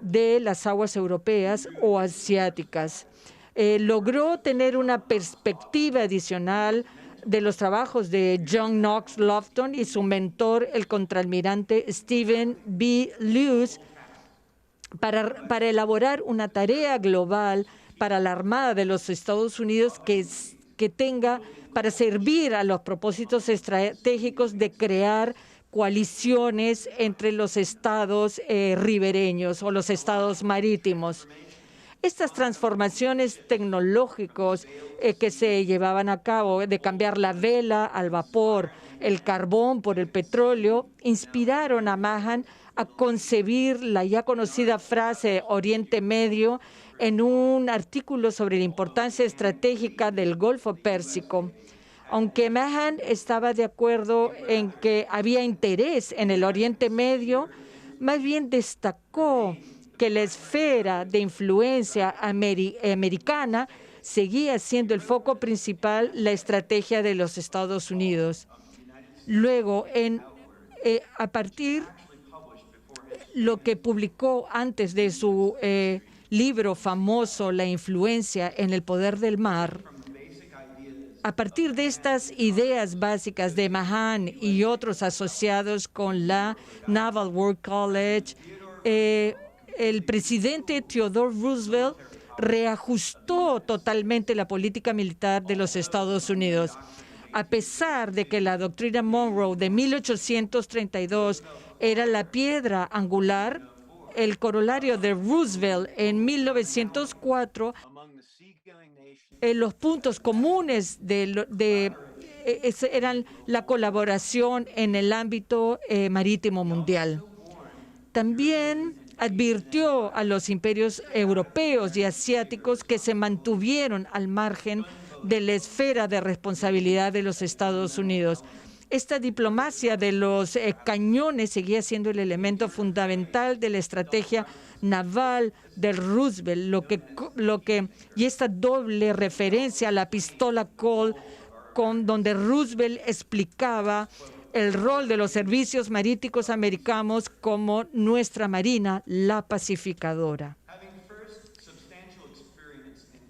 de las aguas europeas o asiáticas. Logró tener una perspectiva adicional de los trabajos de John Knox Lofton y su mentor, el contraalmirante Stephen B. Luce, para elaborar una tarea global para la Armada de los Estados Unidos que tenga para servir a los propósitos estratégicos de crear coaliciones entre los estados ribereños o los estados marítimos. Estas transformaciones tecnológicas que se llevaban a cabo, de cambiar la vela al vapor, el carbón por el petróleo, inspiraron a Mahan a concebir la ya conocida frase Oriente Medio en un artículo sobre la importancia estratégica del Golfo Pérsico. Aunque Mahan estaba de acuerdo en que había interés en el Oriente Medio, más bien destacó que la esfera de influencia americana seguía siendo el foco principal, la estrategia de los Estados Unidos. Luego, a partir lo que publicó antes de su libro famoso, La influencia en el poder del mar, a partir de estas ideas básicas de Mahan y otros asociados con la Naval War College, el presidente Theodore Roosevelt reajustó totalmente la política militar de los Estados Unidos. A pesar de que la doctrina Monroe de 1832 era la piedra angular, el corolario de Roosevelt en 1904, los puntos comunes eran la colaboración en el ámbito marítimo mundial. También advirtió a los imperios europeos y asiáticos que se mantuvieron al margen de la esfera de responsabilidad de los Estados Unidos. Esta diplomacia de los cañones seguía siendo el elemento fundamental de la estrategia naval de Roosevelt, y esta doble referencia a la pistola Colt, donde Roosevelt explicaba el rol de los servicios marítimos americanos como nuestra marina, la pacificadora.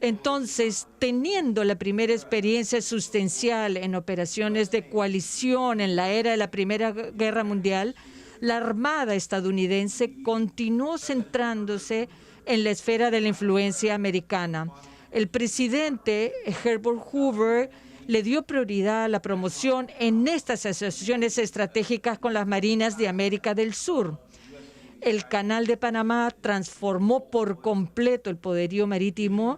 Entonces, teniendo la primera experiencia sustancial en operaciones de coalición en la era de la Primera Guerra Mundial, la Armada estadounidense continuó centrándose en la esfera de la influencia americana. El presidente Herbert Hoover le dio prioridad a la promoción en estas asociaciones estratégicas con las marinas de América del Sur. El Canal de Panamá transformó por completo el poderío marítimo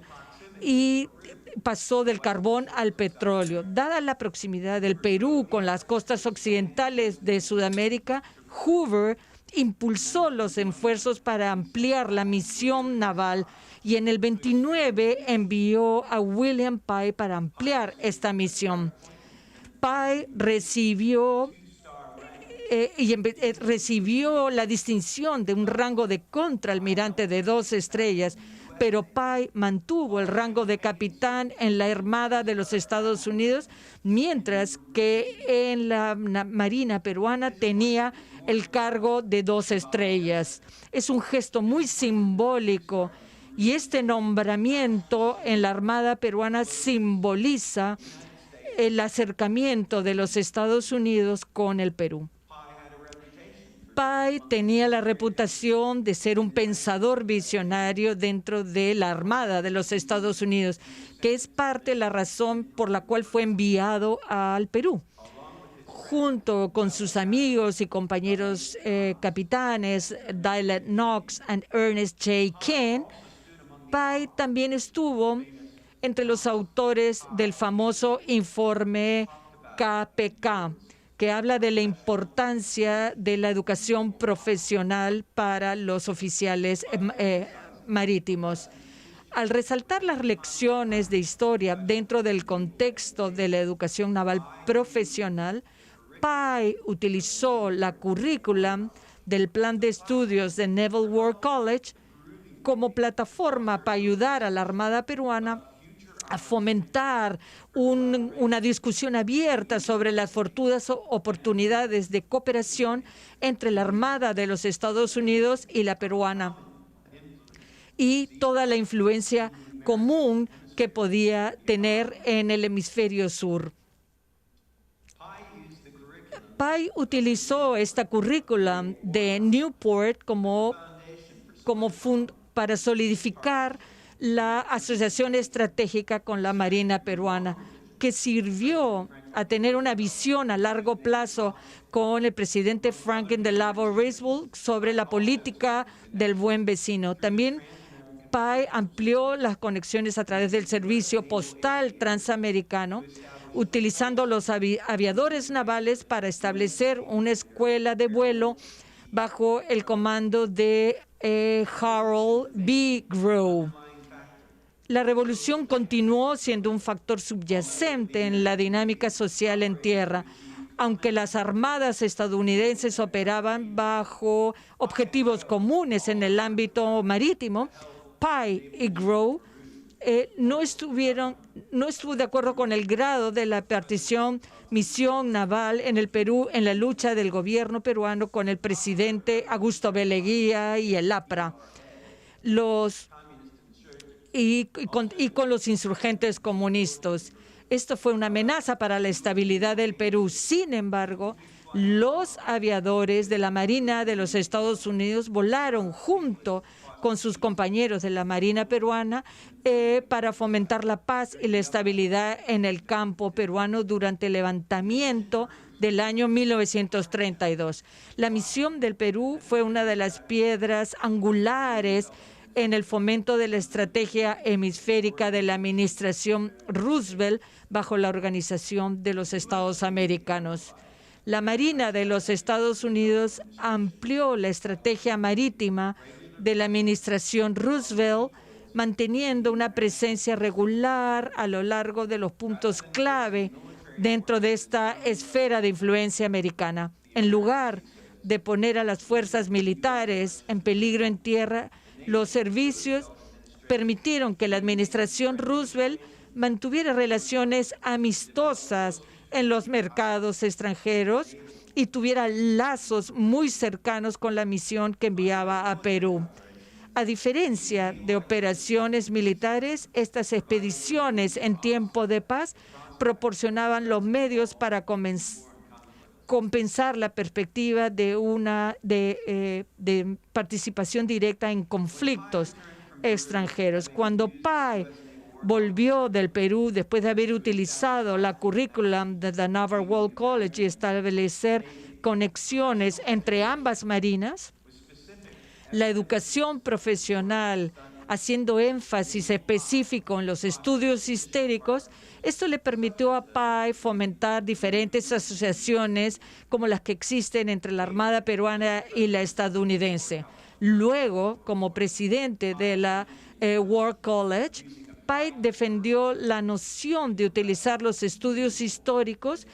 y pasó del carbón al petróleo. Dada la proximidad del Perú con las costas occidentales de Sudamérica, Hoover impulsó los esfuerzos para ampliar la misión naval y en el 29 envió a William Pye para ampliar esta misión. Pye recibió la distinción de un rango de contraalmirante de 2 estrellas, pero Pye mantuvo el rango de capitán en la Armada de los Estados Unidos, mientras que en la Marina peruana tenía el cargo de 2 estrellas. Es un gesto muy simbólico y este nombramiento en la Armada peruana simboliza el acercamiento de los Estados Unidos con el Perú. Pye tenía la reputación de ser un pensador visionario dentro de la Armada de los Estados Unidos, que es parte de la razón por la cual fue enviado al Perú. Junto con sus amigos y compañeros capitanes Dylan Knox y Ernest J. King, Pye también estuvo entre los autores del famoso informe KPK, que habla de la importancia de la educación profesional para los oficiales marítimos. Al resaltar las lecciones de historia dentro del contexto de la educación naval profesional, Pye utilizó la currícula del plan de estudios de Naval War College como plataforma para ayudar a la Armada peruana a fomentar una discusión abierta sobre las futuras oportunidades de cooperación entre la Armada de los Estados Unidos y la peruana, y toda la influencia común que podía tener en el hemisferio sur. Pye utilizó esta currícula de Newport para solidificar la asociación estratégica con la Marina peruana, que sirvió a tener una visión a largo plazo con el presidente Franklin Delano Roosevelt sobre la política del buen vecino. También Pye amplió las conexiones a través del servicio postal transamericano, utilizando los aviadores navales para establecer una escuela de vuelo bajo el comando de Harold B. Grove. La revolución continuó siendo un factor subyacente en la dinámica social en tierra, aunque las armadas estadounidenses operaban bajo objetivos comunes en el ámbito marítimo. Pye y Grove no estuvo de acuerdo con el grado de la misión naval en el Perú en la lucha del gobierno peruano con el presidente Augusto B. Leguía y el APRA. Y con los insurgentes comunistas. Esto fue una amenaza para la estabilidad del Perú. Sin embargo, los aviadores de la Marina de los Estados Unidos volaron junto con sus compañeros de la Marina peruana para fomentar la paz y la estabilidad en el campo peruano durante el levantamiento del año 1932. La misión del Perú fue una de las piedras angulares en el fomento de la estrategia hemisférica de la administración Roosevelt bajo la Organización de los Estados Americanos. La Marina de los Estados Unidos amplió la estrategia marítima de la administración Roosevelt, manteniendo una presencia regular a lo largo de los puntos clave dentro de esta esfera de influencia americana. En lugar de poner a las fuerzas militares en peligro en tierra, los servicios permitieron que la administración Roosevelt mantuviera relaciones amistosas en los mercados extranjeros y tuviera lazos muy cercanos con la misión que enviaba a Perú. A diferencia de operaciones militares, estas expediciones en tiempo de paz proporcionaban los medios para compensar la perspectiva de participación directa en conflictos extranjeros. Cuando Pai volvió del Perú después de haber utilizado la currículum de the Naval War College y establecer conexiones entre ambas marinas, la educación profesional, haciendo énfasis específico en los estudios históricos, esto le permitió a Pai fomentar diferentes asociaciones como las que existen entre la Armada peruana y la estadounidense. Luego, como presidente de la War College, Pai defendió la noción de utilizar los estudios históricos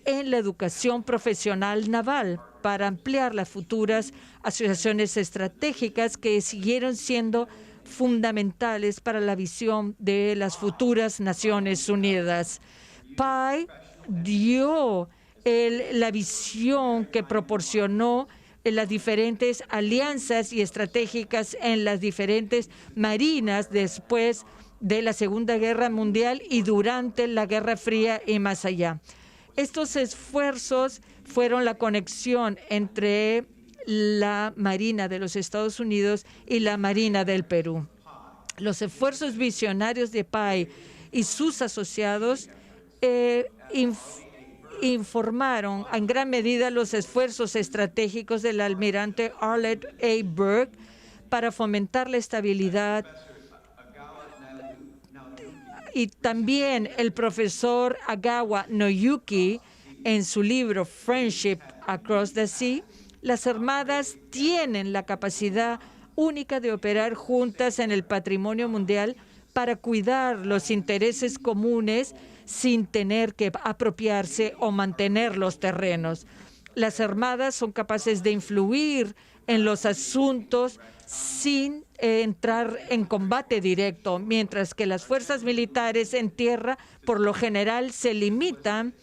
en la educación profesional naval para ampliar las futuras asociaciones estratégicas que siguieron siendo fundamentales para la visión de las futuras Naciones Unidas. Pai dio la visión que proporcionó las diferentes alianzas y estratégicas en las diferentes marinas después de la Segunda Guerra Mundial y durante la Guerra Fría y más allá. Estos esfuerzos fueron la conexión entre la Marina de los Estados Unidos y la Marina del Perú. Los esfuerzos visionarios de Pai y sus asociados informaron en gran medida los esfuerzos estratégicos del almirante Arlett A. Burke para fomentar la estabilidad. Y también el profesor Agawa Noyuki, en su libro Friendship Across the Sea, las armadas tienen la capacidad única de operar juntas en el patrimonio mundial para cuidar los intereses comunes sin tener que apropiarse o mantener los terrenos. Las armadas son capaces de influir en los asuntos sin entrar en combate directo, mientras que las fuerzas militares en tierra por lo general se limitan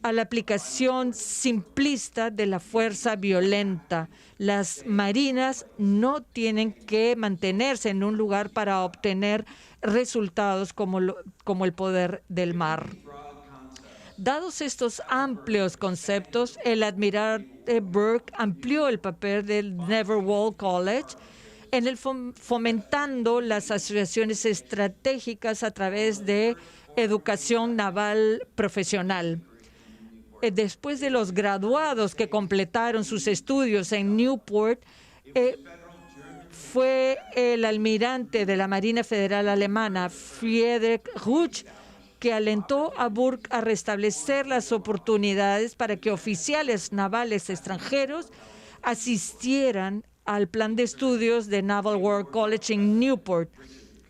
a la aplicación simplista de la fuerza violenta. Las marinas no tienen que mantenerse en un lugar para obtener resultados como el poder del mar. Dados estos amplios conceptos, el almirante Burke amplió el papel del Naval War College en el fomentando las asociaciones estratégicas a través de educación naval profesional. Después de los graduados que completaron sus estudios en Newport, fue el almirante de la Marina Federal Alemana, Friedrich Rutsch, que alentó a Burke a restablecer las oportunidades para que oficiales navales extranjeros asistieran al plan de estudios de Naval War College en Newport.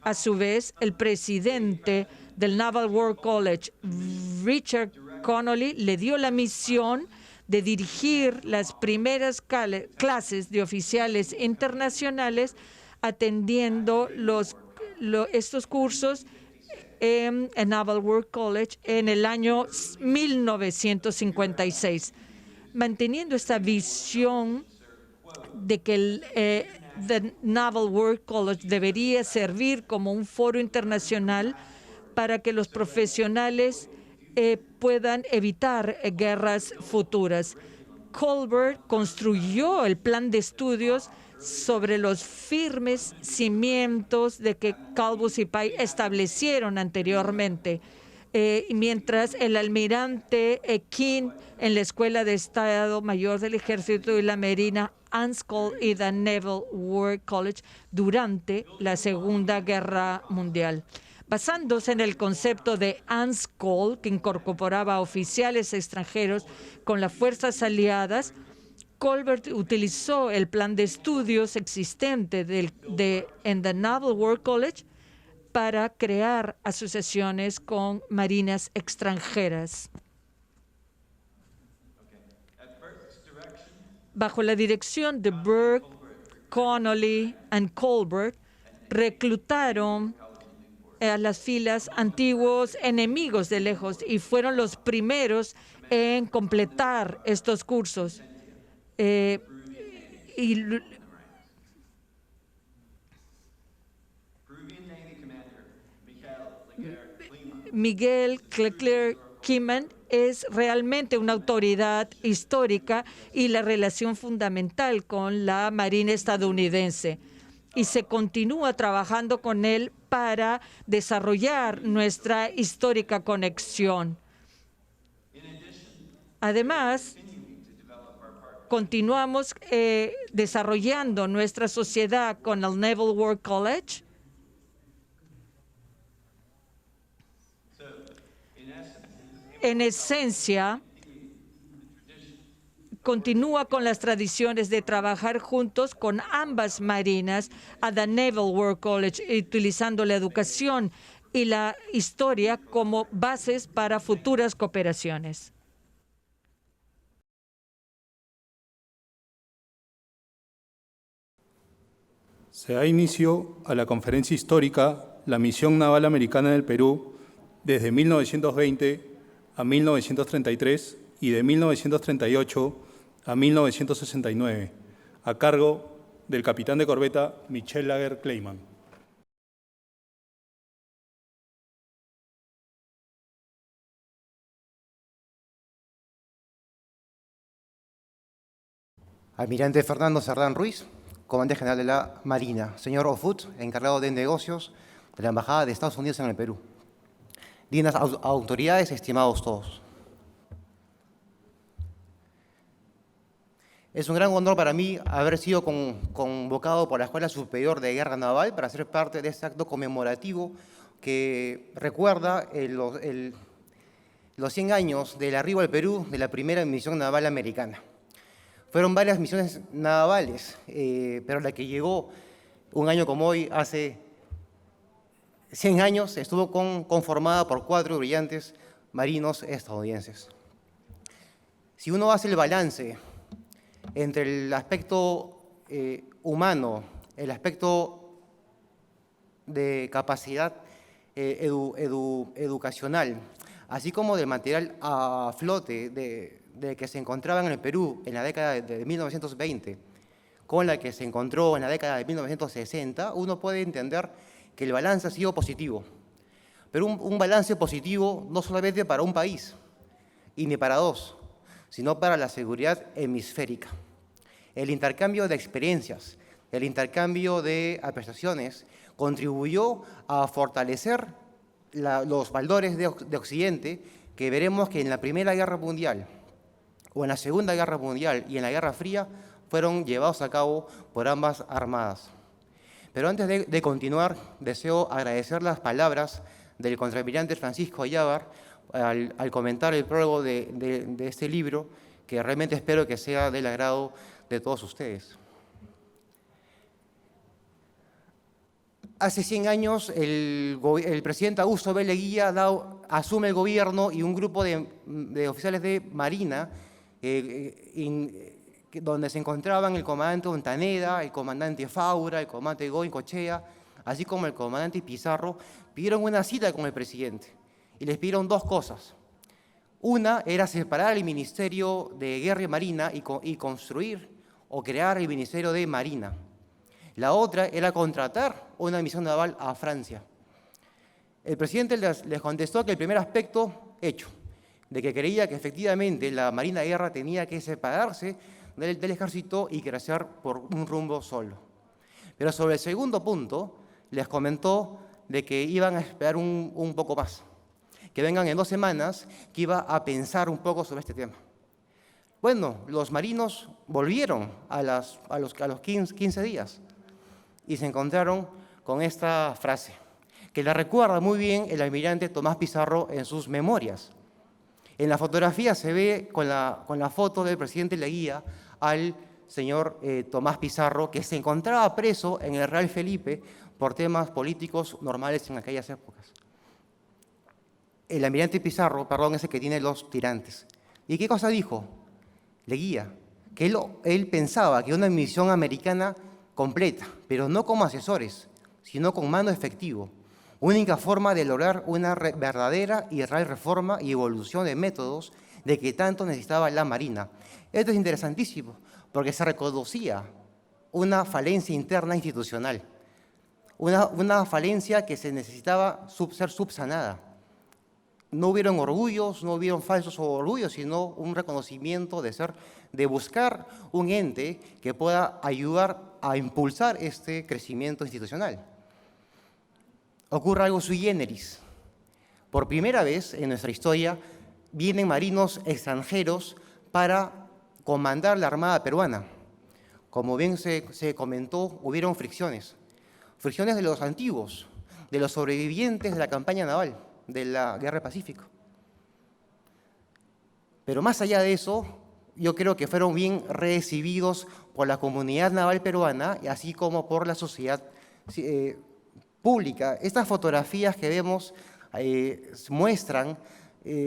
A su vez, el presidente del Naval War College, Richard Connolly, le dio la misión de dirigir las primeras clases de oficiales internacionales atendiendo estos cursos en Naval War College en el año 1956. Manteniendo esta visión de que el Naval War College debería servir como un foro internacional para que los profesionales puedan evitar guerras futuras. Colbert construyó el plan de estudios sobre los firmes cimientos de que Calvus y Pai establecieron anteriormente, mientras el almirante King en la Escuela de Estado Mayor del Ejército y la Marina, Anscombe y the Naval War College durante la Segunda Guerra Mundial. Basándose en el concepto de Anscombe, que incorporaba oficiales extranjeros con las fuerzas aliadas, Colbert utilizó el plan de estudios existente en the Naval War College para crear asociaciones con marinas extranjeras. bajo la dirección de Burke, Connolly y Colbert, reclutaron a las filas antiguos enemigos de lejos y fueron los primeros en completar estos cursos. Miguel Leclerc-Kiman es realmente una autoridad histórica y la relación fundamental con la Marina estadounidense. Y se continúa trabajando con él para desarrollar nuestra histórica conexión. Además, continuamos desarrollando nuestra sociedad con el Naval War College. En esencia, continúa con las tradiciones de trabajar juntos con ambas marinas a the Naval War College, utilizando la educación y la historia como bases para futuras cooperaciones. Se da inicio a la conferencia histórica La Misión Naval Americana en el Perú desde 1920 a 1933 y de 1938 a 1969, a cargo del capitán de corbeta Michel Lager-Kleiman. Almirante Fernando Sardán Ruiz, comandante general de la Marina. Señor Offutt, encargado de negocios de la Embajada de Estados Unidos en el Perú. Dignas autoridades, estimados todos. Es un gran honor para mí haber sido convocado por la Escuela Superior de Guerra Naval para ser parte de este acto conmemorativo que recuerda los 100 años del arribo al Perú de la primera misión naval americana. Fueron varias misiones navales, pero la que llegó un año como hoy, hace 100 años, estuvo conformada por 4 brillantes marinos estadounidenses. Si uno hace el balance entre el aspecto humano, el aspecto de capacidad educacional, así como del material a flote de que se encontraba en el Perú en la década de 1920, con la que se encontró en la década de 1960, uno puede entender que el balance ha sido positivo. Pero un balance positivo no solamente para un país, y ni para dos, sino para la seguridad hemisférica. El intercambio de experiencias, el intercambio de apreciaciones contribuyó a fortalecer los valores de Occidente, que veremos que en la Primera Guerra Mundial, o en la Segunda Guerra Mundial y en la Guerra Fría, fueron llevados a cabo por ambas armadas. Pero antes de continuar, deseo agradecer las palabras del contraalmirante Francisco Ayávar al comentar el prólogo de este libro, que realmente espero que sea del agrado de todos ustedes. Hace 100 años, el presidente Augusto B. Leguía asume el gobierno y un grupo de oficiales de Marina, donde se encontraban el comandante Ontaneda, el comandante Faura, el comandante Goyencochea, así como el comandante Pizarro, pidieron una cita con el presidente y les pidieron 2 cosas. Una era separar el Ministerio de Guerra y Marina y construir o crear el Ministerio de Marina. La otra era contratar una misión naval a Francia. El presidente les contestó que el primer aspecto, hecho, de que creía que efectivamente la Marina de Guerra tenía que separarse del ejército y crecer por un rumbo solo. Pero sobre el segundo punto, les comentó de que iban a esperar un poco más, que vengan en 2 semanas, que iba a pensar un poco sobre este tema. Bueno, los marinos volvieron a los 15 días y se encontraron con esta frase, que la recuerda muy bien el almirante Tomás Pizarro en sus memorias. En la fotografía se ve con la foto del presidente Leguía al señor Tomás Pizarro, que se encontraba preso en el Real Felipe por temas políticos normales en aquellas épocas. El almirante Pizarro, es el que tiene los tirantes. ¿Y qué cosa dijo? Leguía, que él pensaba que una misión americana completa, pero no como asesores, sino con mando efectivo, única forma de lograr una verdadera y real reforma y evolución de métodos de que tanto necesitaba la Marina. Esto es interesantísimo, porque se reconocía una falencia interna institucional, una falencia que se necesitaba ser subsanada. No hubieron orgullos, no hubieron falsos orgullos, sino un reconocimiento de buscar un ente que pueda ayudar a impulsar este crecimiento institucional. Ocurre algo sui generis. Por primera vez en nuestra historia vienen marinos extranjeros para comandar la Armada peruana. Como bien se comentó, hubieron fricciones de los antiguos, de los sobrevivientes de la campaña naval, de la Guerra del Pacífico. Pero más allá de eso, yo creo que fueron bien recibidos por la comunidad naval peruana, así como por la sociedad pública. Estas fotografías que vemos muestran,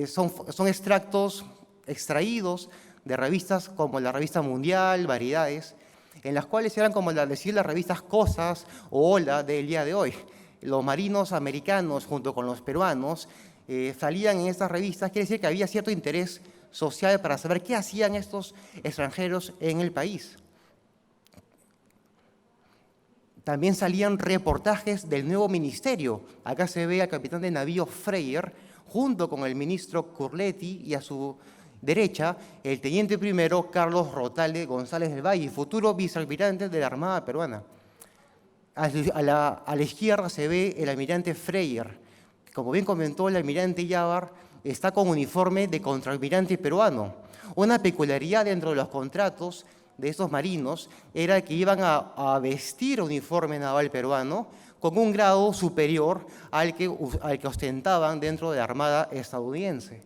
son extractos extraídos de revistas como la Revista Mundial, Variedades, en las cuales eran como decir las revistas Cosas o Hola del día de hoy. Los marinos americanos junto con los peruanos salían en estas revistas, quiere decir que había cierto interés social para saber qué hacían estos extranjeros en el país. También salían reportajes del nuevo ministerio. Acá se ve al capitán de navío Freyer junto con el ministro Curletti y a su derecha el teniente primero Carlos Rotale González del Valle, futuro vicealmirante de la Armada peruana. A la izquierda se ve el almirante Freyer. Como bien comentó el almirante Yavar, está con uniforme de contraalmirante peruano. Una peculiaridad dentro de los contratos de estos marinos era que iban a vestir uniforme naval peruano con un grado superior al que ostentaban dentro de la Armada estadounidense.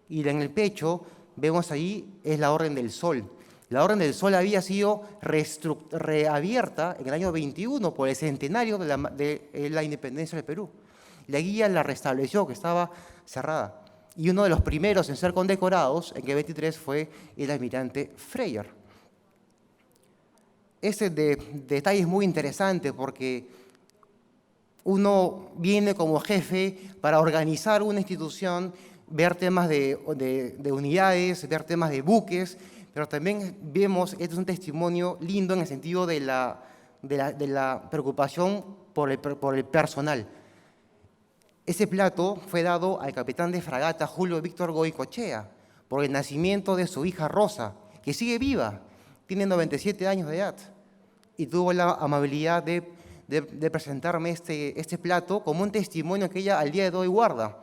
Y en el pecho, vemos ahí, es la Orden del Sol. La Orden del Sol había sido reabierta en el año 21 por el centenario de la independencia del Perú. La guía la restableció, que estaba cerrada. Y uno de los primeros en ser condecorados en el 23 fue el almirante Freyer. Este detalle es muy interesante porque uno viene como jefe para organizar una institución, ver temas de unidades, ver temas de buques, pero también vemos, este es un testimonio lindo en el sentido de la preocupación por el personal. Ese plato fue dado al capitán de fragata Julio Víctor Goicoechea por el nacimiento de su hija Rosa, que sigue viva, tiene 97 años de edad, y tuvo la amabilidad de presentarme este plato como un testimonio que ella al día de hoy guarda,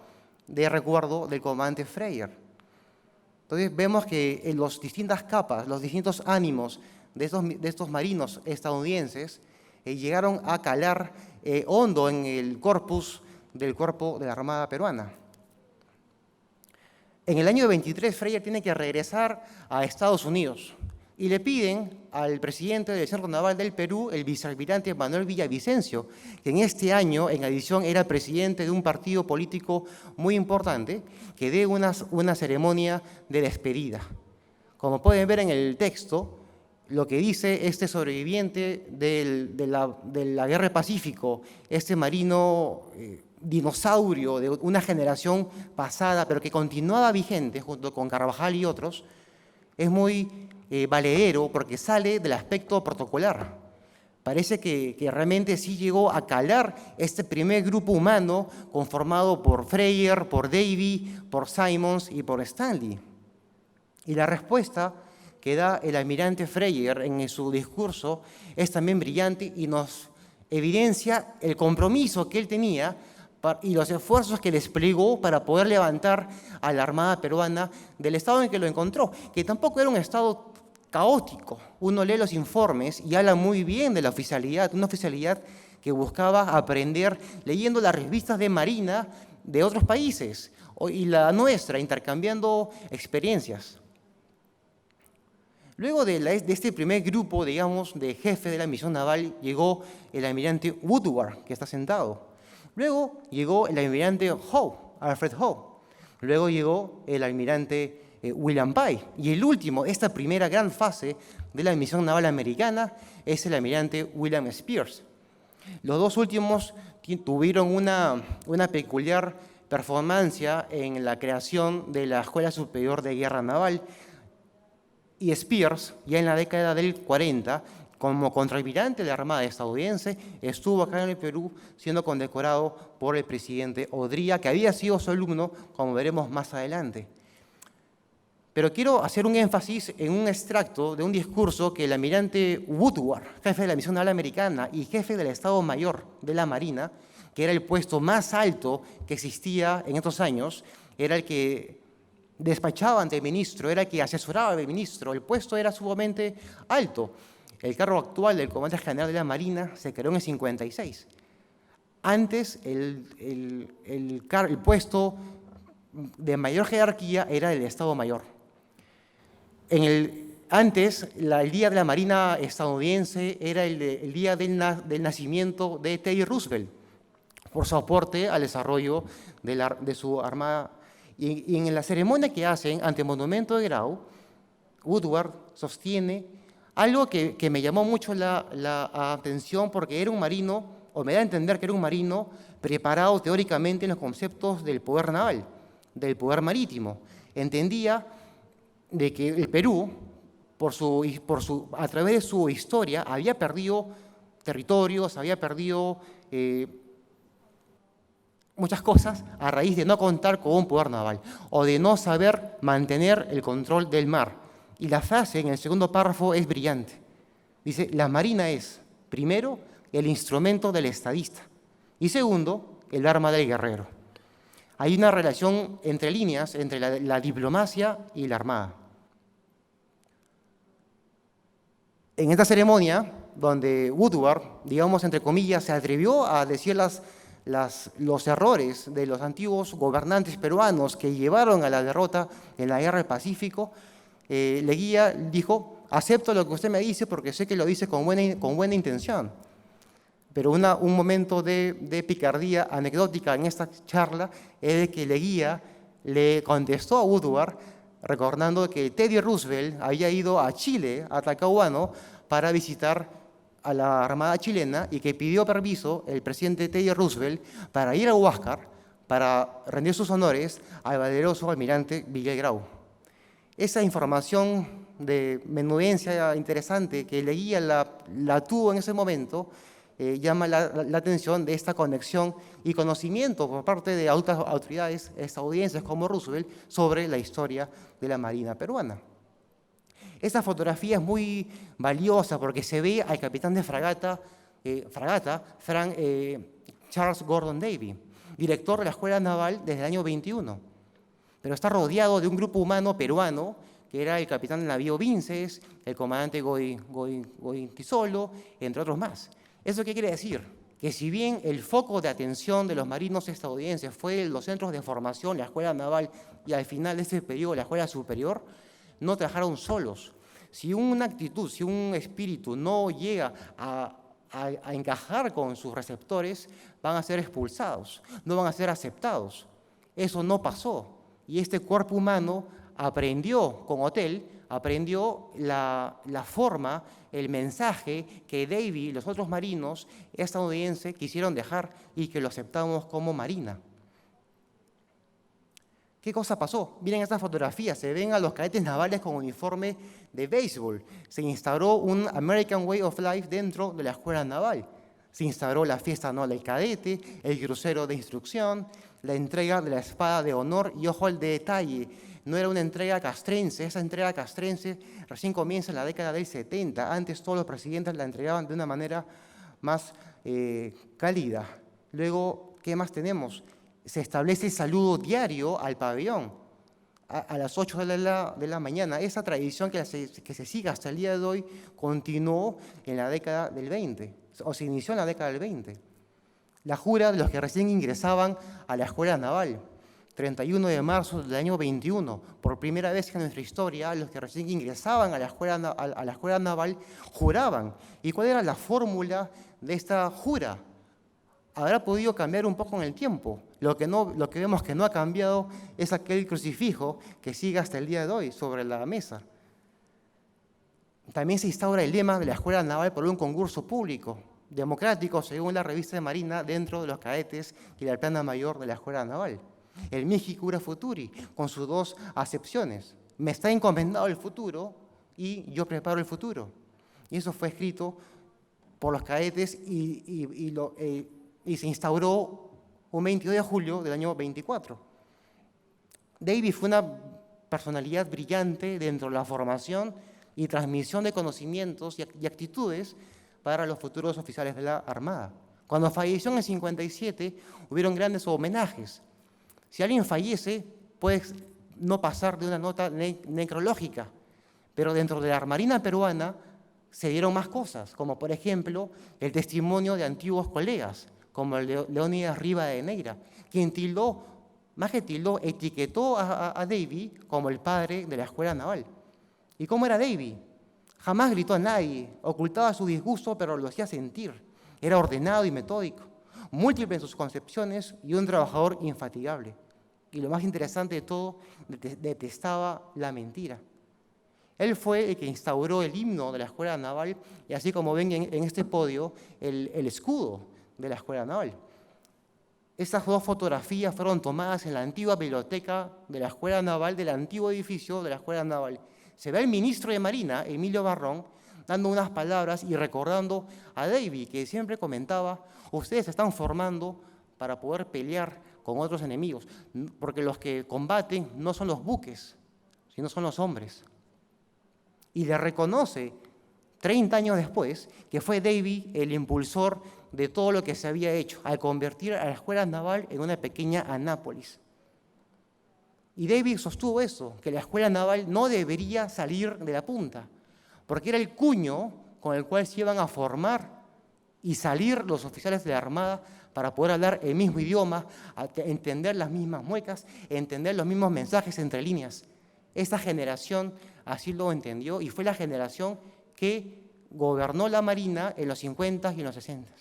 de recuerdo del comandante Freyer. Entonces vemos que en las distintas capas, los distintos ánimos de estos marinos estadounidenses llegaron a calar hondo en el corpus del cuerpo de la Armada peruana. En el año 23, Freyer tiene que regresar a Estados Unidos y le piden al presidente del Centro Naval del Perú, el vicealmirante Manuel Villavicencio, que en este año, en adición, era presidente de un partido político muy importante, que dé una ceremonia de despedida. Como pueden ver en el texto, lo que dice este sobreviviente de la Guerra del Pacífico, este marino dinosaurio de una generación pasada, pero que continuaba vigente junto con Carvajal y otros, es muy valedero porque sale del aspecto protocolar. Parece que realmente sí llegó a calar este primer grupo humano conformado por Freyer, por Davy, por Simons y por Stanley. Y la respuesta que da el almirante Freyer en su discurso es también brillante y nos evidencia el compromiso que él tenía y los esfuerzos que desplegó para poder levantar a la Armada peruana del estado en que lo encontró, que tampoco era un estado caótico. Uno lee los informes y habla muy bien de la oficialidad, una oficialidad que buscaba aprender leyendo las revistas de Marina de otros países y la nuestra, intercambiando experiencias. Luego de este primer grupo, digamos, de jefe de la misión naval, llegó el almirante Woodward, que está sentado. Luego llegó el almirante Howe, Alfred Howe. Luego llegó el almirante William Pye. Y el último, esta primera gran fase de la misión naval americana, es el almirante William Spears. Los dos últimos tuvieron una peculiar performance en la creación de la Escuela Superior de Guerra Naval, y Spears, ya en la década del 40, como contraalmirante de la Armada estadounidense, estuvo acá en el Perú siendo condecorado por el presidente Odría, que había sido su alumno, como veremos más adelante. Pero quiero hacer un énfasis en un extracto de un discurso que el almirante Woodward, jefe de la misión naval americana y jefe del Estado Mayor de la Marina, que era el puesto más alto que existía en estos años, era el que despachaba ante el ministro, era el que asesoraba al ministro, el puesto era sumamente alto. El cargo actual del comandante general de la Marina se creó en el 56. Antes, el puesto de mayor jerarquía era el Estado Mayor. Antes, el Día de la Marina estadounidense era el día del nacimiento de Teddy Roosevelt, por su aporte al desarrollo de su armada. Y en la ceremonia que hacen ante el Monumento de Grau, Woodward sostiene algo que me llamó mucho la atención, porque era un marino, o me da a entender que era un marino preparado teóricamente en los conceptos del poder naval, del poder marítimo. Entendía de que el Perú, a través de su historia, había perdido territorios, había perdido muchas cosas a raíz de no contar con un poder naval o de no saber mantener el control del mar. Y la frase en el segundo párrafo es brillante. Dice, la Marina es, primero, el instrumento del estadista y segundo, el arma del guerrero. Hay una relación entre líneas entre la diplomacia y la armada. En esta ceremonia, donde Woodward, digamos entre comillas, se atrevió a decir los errores de los antiguos gobernantes peruanos que llevaron a la derrota en la Guerra del Pacífico, Leguía dijo, acepto lo que usted me dice porque sé que lo dice con buena intención. Pero un momento de picardía anecdótica en esta charla es de que Leguía le contestó a Woodward recordando que Teddy Roosevelt había ido a Chile, a Talcahuano, para visitar a la Armada chilena y que pidió permiso el presidente Teddy Roosevelt para ir a Huáscar para rendir sus honores al valeroso almirante Miguel Grau. Esa información de menudencia interesante que Leguía la tuvo en ese momento llama la atención de esta conexión y conocimiento por parte de altas autoridades estadounidenses como Roosevelt sobre la historia de la Marina peruana. Esta fotografía es muy valiosa porque se ve al capitán de fragata Charles Gordon Davy, director de la Escuela Naval desde el año 21. Pero está rodeado de un grupo humano peruano, que era el capitán del navío Vinces, el comandante Goy Tisolo, entre otros más. ¿Eso qué quiere decir? Que si bien el foco de atención de los marinos estadounidenses fue los centros de formación, la Escuela Naval y al final de este periodo la Escuela Superior, no trabajaron solos. Si una actitud, si un espíritu no llega a encajar con sus receptores, van a ser expulsados, no van a ser aceptados. Eso no pasó. Y este cuerpo humano aprendió con Hotel, aprendió la forma, el mensaje que Davy y los otros marinos estadounidenses quisieron dejar y que lo aceptamos como marina. ¿Qué cosa pasó? Miren estas fotografías, se ven a los cadetes navales con uniforme de béisbol. Se instauró un American Way of Life dentro de la escuela naval. Se instauró la fiesta anual del cadete, el crucero de instrucción, la entrega de la espada de honor y ojo al detalle, no era una entrega castrense, esa entrega castrense recién comienza en la década del 70, antes todos los presidentes la entregaban de una manera más cálida. Luego, ¿qué más tenemos? Se establece el saludo diario al pabellón a las 8 de la mañana. Esa tradición que se sigue hasta el día de hoy continuó en la década del 20, o se inició en la década del 20. La jura de los que recién ingresaban a la escuela naval, 31 de marzo del año 21, por primera vez en nuestra historia, los que recién ingresaban a la escuela naval juraban. ¿Y cuál era la fórmula de esta jura? Habrá podido cambiar un poco en el tiempo. Lo que vemos que no ha cambiado es aquel crucifijo que sigue hasta el día de hoy sobre la mesa. También se instaura el lema de la Escuela Naval por un concurso público, democrático, según la revista de Marina, dentro de los cadetes y la plana mayor de la Escuela Naval. El mihi cura futuri, con sus dos acepciones. Me está encomendado el futuro y yo preparo el futuro. Y eso fue escrito por los cadetes y se instauró un 22 de julio del año 24. David fue una personalidad brillante dentro de la formación y transmisión de conocimientos y actitudes para los futuros oficiales de la Armada. Cuando falleció en el 57, hubieron grandes homenajes. Si alguien fallece, puede no pasar de una nota necrológica, pero dentro de la Marina peruana se dieron más cosas, como por ejemplo el testimonio de antiguos colegas, como Leónidas Rivadeneira, quien tildó, más que tildó, etiquetó a Davy como el padre de la Escuela Naval. ¿Y cómo era Davy? Jamás gritó a nadie, ocultaba su disgusto, pero lo hacía sentir. Era ordenado y metódico, múltiple en sus concepciones y un trabajador infatigable. Y lo más interesante de todo, detestaba la mentira. Él fue el que instauró el himno de la Escuela Naval y así como ven en este podio, el escudo de la Escuela Naval. Estas dos fotografías fueron tomadas en la antigua biblioteca de la Escuela Naval, del antiguo edificio de la Escuela Naval. Se ve al ministro de Marina, Emilio Barrón, dando unas palabras y recordando a Davy, que siempre comentaba, ustedes se están formando para poder pelear con otros enemigos, porque los que combaten no son los buques, sino son los hombres. Y le reconoce, 30 años después, que fue Davy el impulsor de todo lo que se había hecho, al convertir a la Escuela Naval en una pequeña Anápolis. Y Davy sostuvo eso, que la Escuela Naval no debería salir de la punta, porque era el cuño con el cual se iban a formar y salir los oficiales de la Armada para poder hablar el mismo idioma, entender las mismas muecas, entender los mismos mensajes entre líneas. Esta generación así lo entendió y fue la generación que gobernó la Marina en los 50 y en los 60.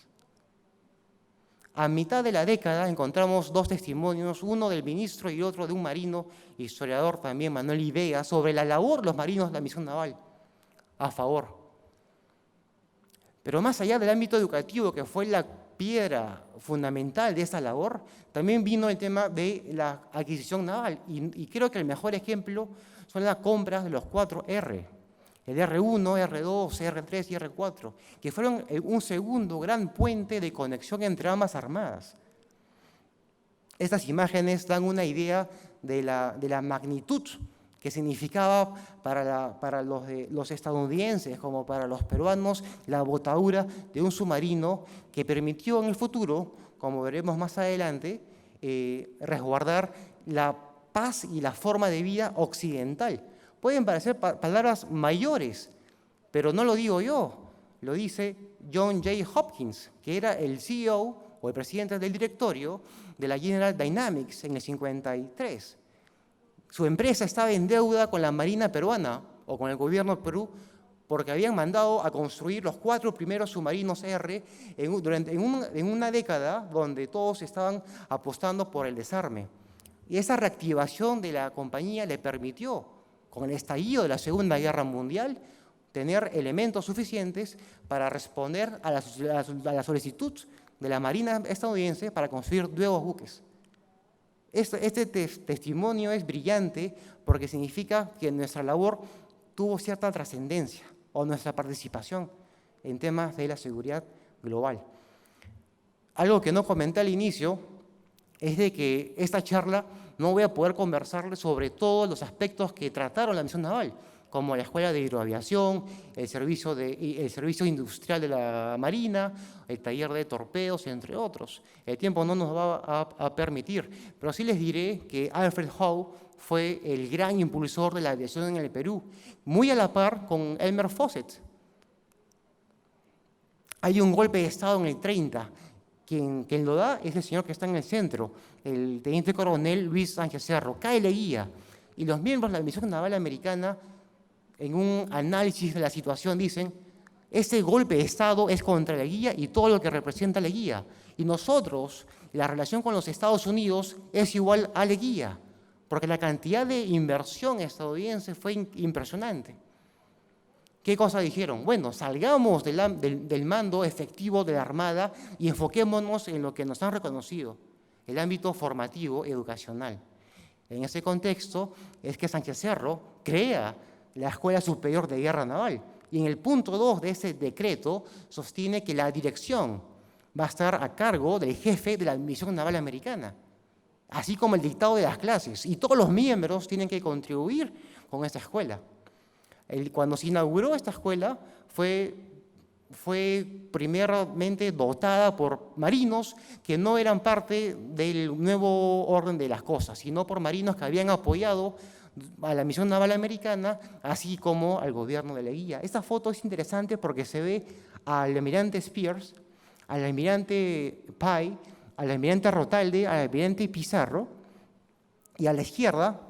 A mitad de la década encontramos dos testimonios, uno del ministro y otro de un marino, historiador también, Manuel Ibea, sobre la labor de los marinos de la misión naval, a favor. Pero más allá del ámbito educativo, que fue la piedra fundamental de esta labor, también vino el tema de la adquisición naval. Y creo que el mejor ejemplo son las compras de los 4 R, el R1, R2, R3 y R4, que fueron un segundo gran puente de conexión entre ambas armadas. Estas imágenes dan una idea de la magnitud que significaba para los estadounidenses como para los peruanos la botadura de un submarino que permitió en el futuro, como veremos más adelante, resguardar la paz y la forma de vida occidental. Pueden parecer palabras mayores, pero no lo digo yo, lo dice John J. Hopkins, que era el CEO o el presidente del directorio de la General Dynamics en el 53. Su empresa estaba en deuda con la Marina peruana o con el gobierno de Perú porque habían mandado a construir los 4 primeros submarinos R en una década donde todos estaban apostando por el desarme. Y esa reactivación de la compañía le permitió, con el estallido de la Segunda Guerra Mundial, tener elementos suficientes para responder a la solicitud de la Marina estadounidense para construir nuevos buques. Este testimonio es brillante porque significa que nuestra labor tuvo cierta trascendencia o nuestra participación en temas de la seguridad global. Algo que no comenté al inicio es de que esta charla no voy a poder conversarles sobre todos los aspectos que trataron la misión naval, como la Escuela de Hidroaviación, el servicio industrial de la Marina, el taller de torpedos, entre otros. El tiempo no nos va a permitir, pero sí les diré que Alfred Howe fue el gran impulsor de la aviación en el Perú, muy a la par con Elmer Fawcett. Hay un golpe de Estado en el 30, quien lo da es el señor que está en el centro, el teniente coronel Luis Sánchez Cerro. Cae Leguía, y los miembros de la misión naval americana, en un análisis de la situación, dicen: este golpe de Estado es contra Leguía y todo lo que representa Leguía. Y nosotros, la relación con los Estados Unidos es igual a Leguía, porque la cantidad de inversión estadounidense fue impresionante. ¿Qué cosa dijeron? Bueno, salgamos del mando efectivo de la Armada y enfoquémonos en lo que nos han reconocido, el ámbito formativo educacional. En ese contexto es que Sánchez Cerro crea la Escuela Superior de Guerra Naval y en el punto 2 de ese decreto sostiene que la dirección va a estar a cargo del jefe de la Misión Naval Americana, así como el dictado de las clases, y todos los miembros tienen que contribuir con esta escuela. Cuando se inauguró esta escuela fue primeramente dotada por marinos que no eran parte del nuevo orden de las cosas, sino por marinos que habían apoyado a la Misión Naval Americana, así como al gobierno de Leguía. Esta foto es interesante porque se ve al almirante Spears, al almirante Pai, al almirante Rotalde, al almirante Pizarro, y a la izquierda,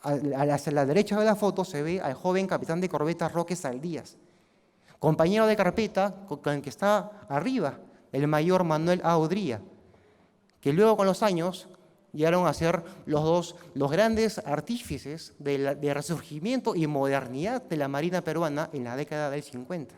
hacia la derecha de la foto, se ve al joven capitán de corbeta Roque Saldías, compañero de carpeta con el que está arriba, el mayor Manuel A. Odría, que luego con los años llegaron a ser los grandes artífices de resurgimiento y modernidad de la Marina peruana en la década del 50.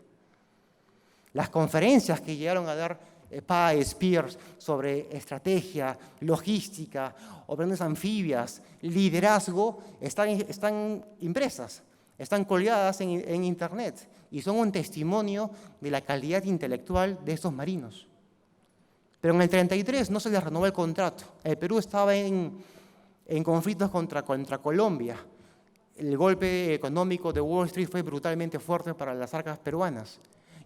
Las conferencias que llegaron a dar Pai, Spears sobre estrategia, logística, operaciones anfibias, liderazgo, están impresas, están colgadas en Internet y son un testimonio de la calidad intelectual de estos marinos. Pero en el 33 no se les renovó el contrato. El Perú estaba en conflictos contra Colombia. El golpe económico de Wall Street fue brutalmente fuerte para las arcas peruanas.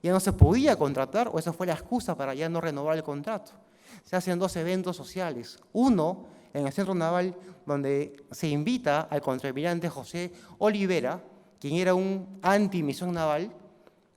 Ya no se podía contratar, o esa fue la excusa para ya no renovar el contrato. Se hacen 2 eventos sociales. Uno en el Centro Naval, donde se invita al contraalmirante José Olivera, quien era un anti-misión naval,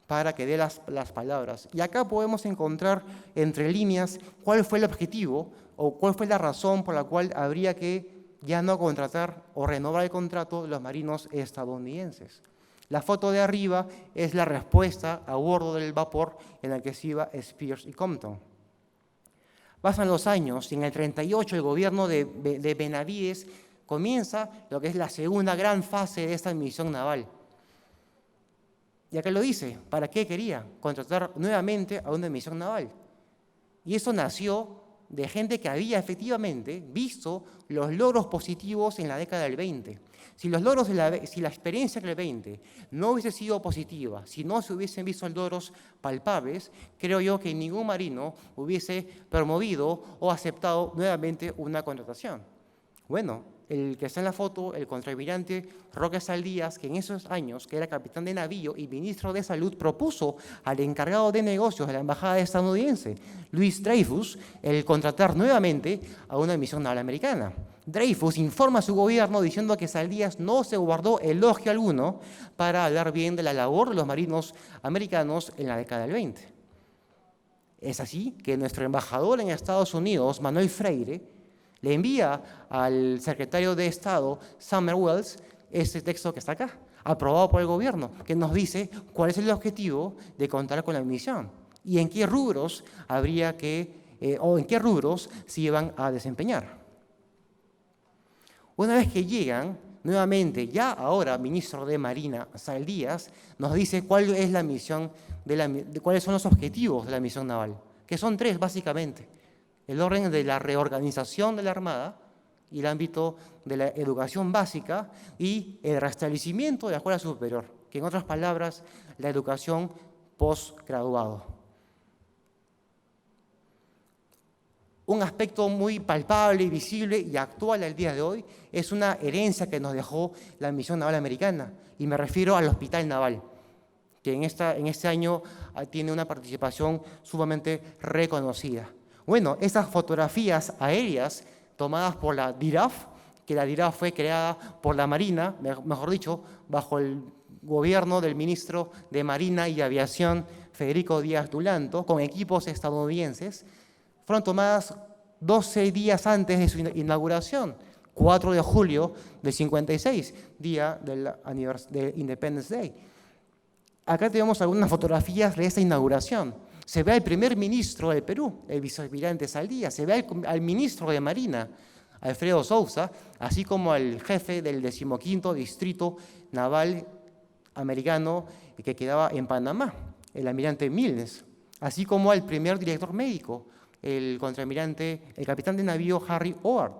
para que dé las palabras. Y acá podemos encontrar entre líneas cuál fue el objetivo o cuál fue la razón por la cual habría que ya no contratar o renovar el contrato de los marinos estadounidenses. La foto de arriba es la respuesta a bordo del vapor en el que se iba Spears y Compton. Pasan los años y en el 38 el gobierno de Benavides comienza lo que es la segunda gran fase de esta misión naval. Y acá lo dice, ¿para qué quería? Contratar nuevamente a una misión naval. Y eso nació de gente que había efectivamente visto los logros positivos en la década del 20. Si la experiencia del 20 no hubiese sido positiva, si no se hubiesen visto logros palpables, creo yo que ningún marino hubiese promovido o aceptado nuevamente una contratación. Bueno, el que está en la foto, el contraalmirante Roque Saldías, que en esos años, que era capitán de navío y ministro de Salud, propuso al encargado de negocios de la embajada estadounidense, Louis Dreyfus, el contratar nuevamente a una misión naval americana. Dreyfus informa a su gobierno diciendo que Saldías no se guardó elogio alguno para hablar bien de la labor de los marinos americanos en la década del 20. Es así que nuestro embajador en Estados Unidos, Manuel Freire, le envía al secretario de Estado, Sumner Welles, este texto que está acá, aprobado por el gobierno, que nos dice cuál es el objetivo de contar con la misión y en qué rubros en qué rubros se iban a desempeñar. Una vez que llegan, nuevamente, ya ahora ministro de Marina, Saldías, nos dice cuál es la misión, cuáles son los objetivos de la misión naval, que son 3 básicamente. El orden de la reorganización de la Armada y el ámbito de la educación básica y el restablecimiento de la escuela superior, que en otras palabras, la educación postgraduado. Un aspecto muy palpable y visible y actual al día de hoy es una herencia que nos dejó la misión naval americana, y me refiero al Hospital Naval, que en este año tiene una participación sumamente reconocida. Bueno, esas fotografías aéreas tomadas por la DIRAF, que la DIRAF fue creada por la Marina, mejor dicho, bajo el gobierno del ministro de Marina y Aviación, Federico Díaz Dulanto, con equipos estadounidenses, fueron tomadas 12 días antes de su inauguración, 4 de julio del 56, día de Independence Day. Acá tenemos algunas fotografías de esta inauguración. Se ve al primer ministro del Perú, el vicealmirante Saldías, se ve al ministro de Marina, Alfredo Sousa, así como al jefe del 15º Distrito Naval Americano que quedaba en Panamá, el almirante Milnes, así como al primer director médico, el capitán de navío Harry Howard.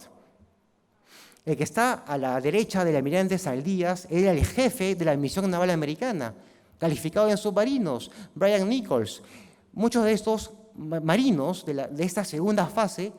El que está a la derecha del almirante Saldías era el jefe de la misión naval americana, calificado en submarinos, Brian Nichols. Muchos de estos marinos de esta segunda fase,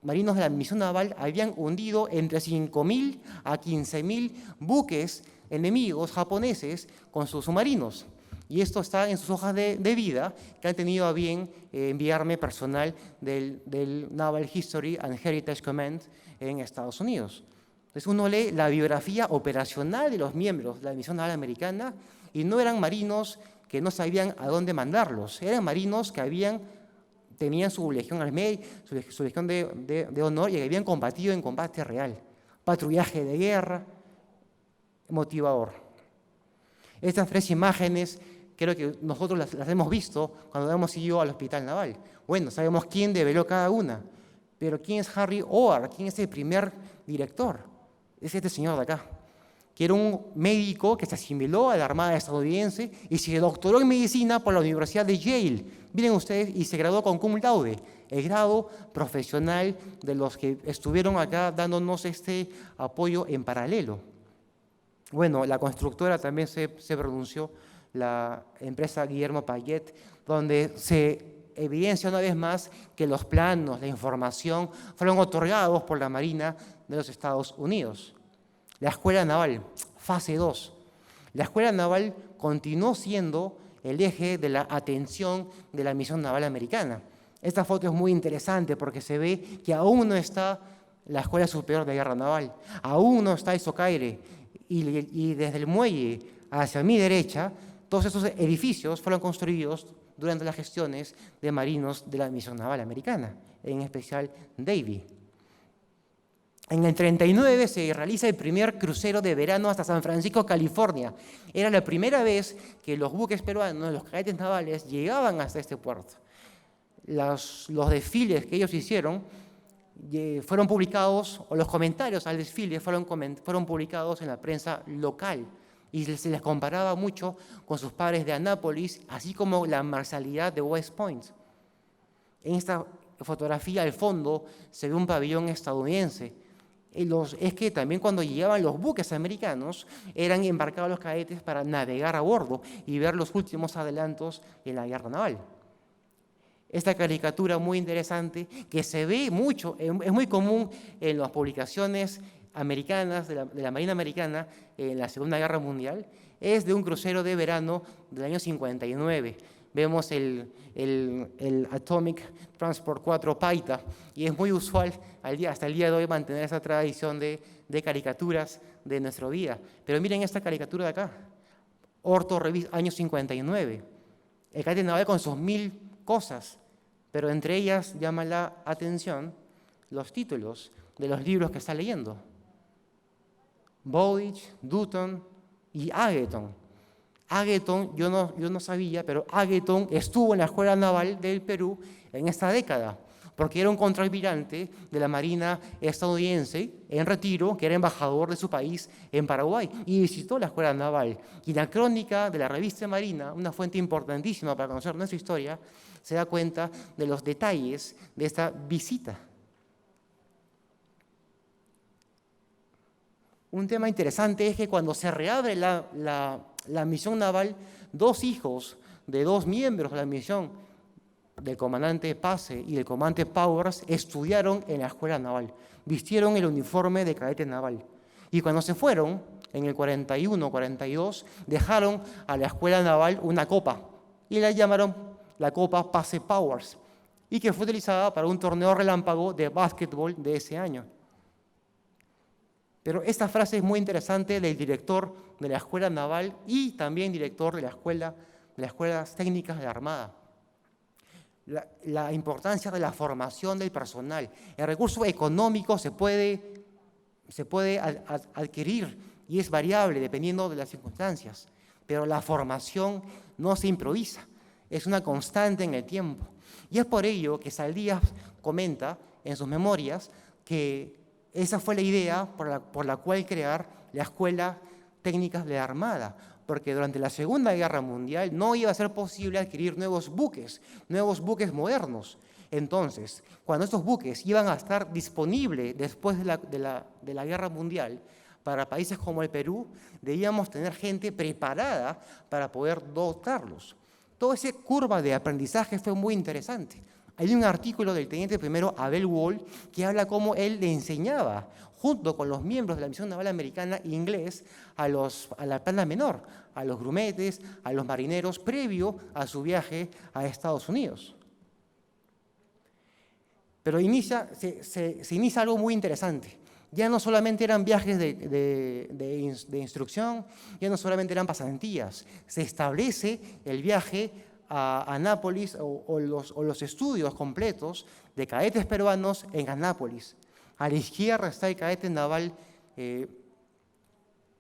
marinos de la misión naval, habían hundido entre 5.000 a 15.000 buques enemigos japoneses con sus submarinos. Y esto está en sus hojas de vida, que han tenido a bien enviarme personal del Naval History and Heritage Command en Estados Unidos. Entonces uno lee la biografía operacional de los miembros de la misión naval americana y no eran marinos que no sabían a dónde mandarlos, eran marinos que tenían su legión al medio, su legión de honor, y que habían combatido en combate real. Patrullaje de guerra, motivador. Estas 3 imágenes creo que nosotros las hemos visto cuando hemos ido al hospital naval. Bueno, sabemos quién develó cada una, pero ¿quién es Harry Howard? ¿Quién es el primer director? Es este señor de acá, que era un médico que se asimiló a la Armada estadounidense y se doctoró en medicina por la Universidad de Yale. Miren ustedes, y se graduó con cum laude, el grado profesional de los que estuvieron acá dándonos este apoyo en paralelo. Bueno, la constructora también se pronunció, la empresa Guillermo Payet, donde se evidencia una vez más que los planos, la información, fueron otorgados por la Marina de los Estados Unidos. La Escuela Naval, fase 2. La Escuela Naval continuó siendo el eje de la atención de la misión naval americana. Esta foto es muy interesante porque se ve que aún no está la Escuela Superior de Guerra Naval, aún no está el Socaire, y desde el muelle hacia mi derecha, todos esos edificios fueron construidos durante las gestiones de marinos de la misión naval americana, en especial Davie. En el 39 se realiza el primer crucero de verano hasta San Francisco, California. Era la primera vez que los buques peruanos, los cadetes navales, llegaban hasta este puerto. Los desfiles que ellos hicieron fueron publicados, o los comentarios al desfile fueron publicados en la prensa local, y se les comparaba mucho con sus pares de Anápolis, así como la marcialidad de West Point. En esta fotografía al fondo se ve un pabellón estadounidense. Es que también cuando llegaban los buques americanos eran embarcados los cadetes para navegar a bordo y ver los últimos adelantos en la guerra naval. Esta caricatura muy interesante que se ve mucho, es muy común en las publicaciones americanas, de la Marina Americana en la Segunda Guerra Mundial, es de un crucero de verano del año 59. Vemos el Atomic Transport 4 Paita, y es muy usual hasta el día de hoy mantener esa tradición de caricaturas de nuestro día. Pero miren esta caricatura de acá, Orto Revista, año 59. El cadete naval con sus 1000 cosas, pero entre ellas llama la atención los títulos de los libros que está leyendo. Bowditch, Dutton y Agaton. Agaton, yo no sabía, pero Agaton estuvo en la Escuela Naval del Perú en esta década, porque era un contraalmirante de la Marina estadounidense en retiro, que era embajador de su país en Paraguay, y visitó la Escuela Naval. Y la crónica de la revista Marina, una fuente importantísima para conocer nuestra historia, se da cuenta de los detalles de esta visita. Un tema interesante es que cuando se reabre la misión naval, 2 hijos de 2 miembros de la misión, del comandante Pace y del comandante Powers, estudiaron en la escuela naval, vistieron el uniforme de cadete naval. Y cuando se fueron, en el 41-42, dejaron a la escuela naval una copa y la llamaron la Copa Pace Powers, y que fue utilizada para un torneo relámpago de básquetbol de ese año. Pero esta frase es muy interesante del director de la Escuela Naval y también director de las Escuelas Técnicas de la Armada. La importancia de la formación del personal. El recurso económico se puede adquirir y es variable dependiendo de las circunstancias, pero la formación no se improvisa. es una constante en el tiempo. Y es por ello que Saldías comenta en sus memorias que esa fue la idea por la cual crear la Escuela Técnica de la Armada, porque durante la Segunda Guerra Mundial no iba a ser posible adquirir nuevos buques modernos. Entonces, cuando estos buques iban a estar disponibles después de la Guerra Mundial, para países como el Perú, debíamos tener gente preparada para poder dotarlos. Toda esa curva de aprendizaje fue muy interesante. Hay un artículo del teniente primero Abel Wall que habla cómo él le enseñaba, junto con los miembros de la misión naval americana, inglés a la plana menor, a los grumetes, a los marineros, previo a su viaje a Estados Unidos. Pero se inicia algo muy interesante. Ya no solamente eran viajes de instrucción, ya no solamente eran pasantías. Se establece el viaje a Anápolis o los estudios completos de cadetes peruanos en Anápolis. A la izquierda está el cadete naval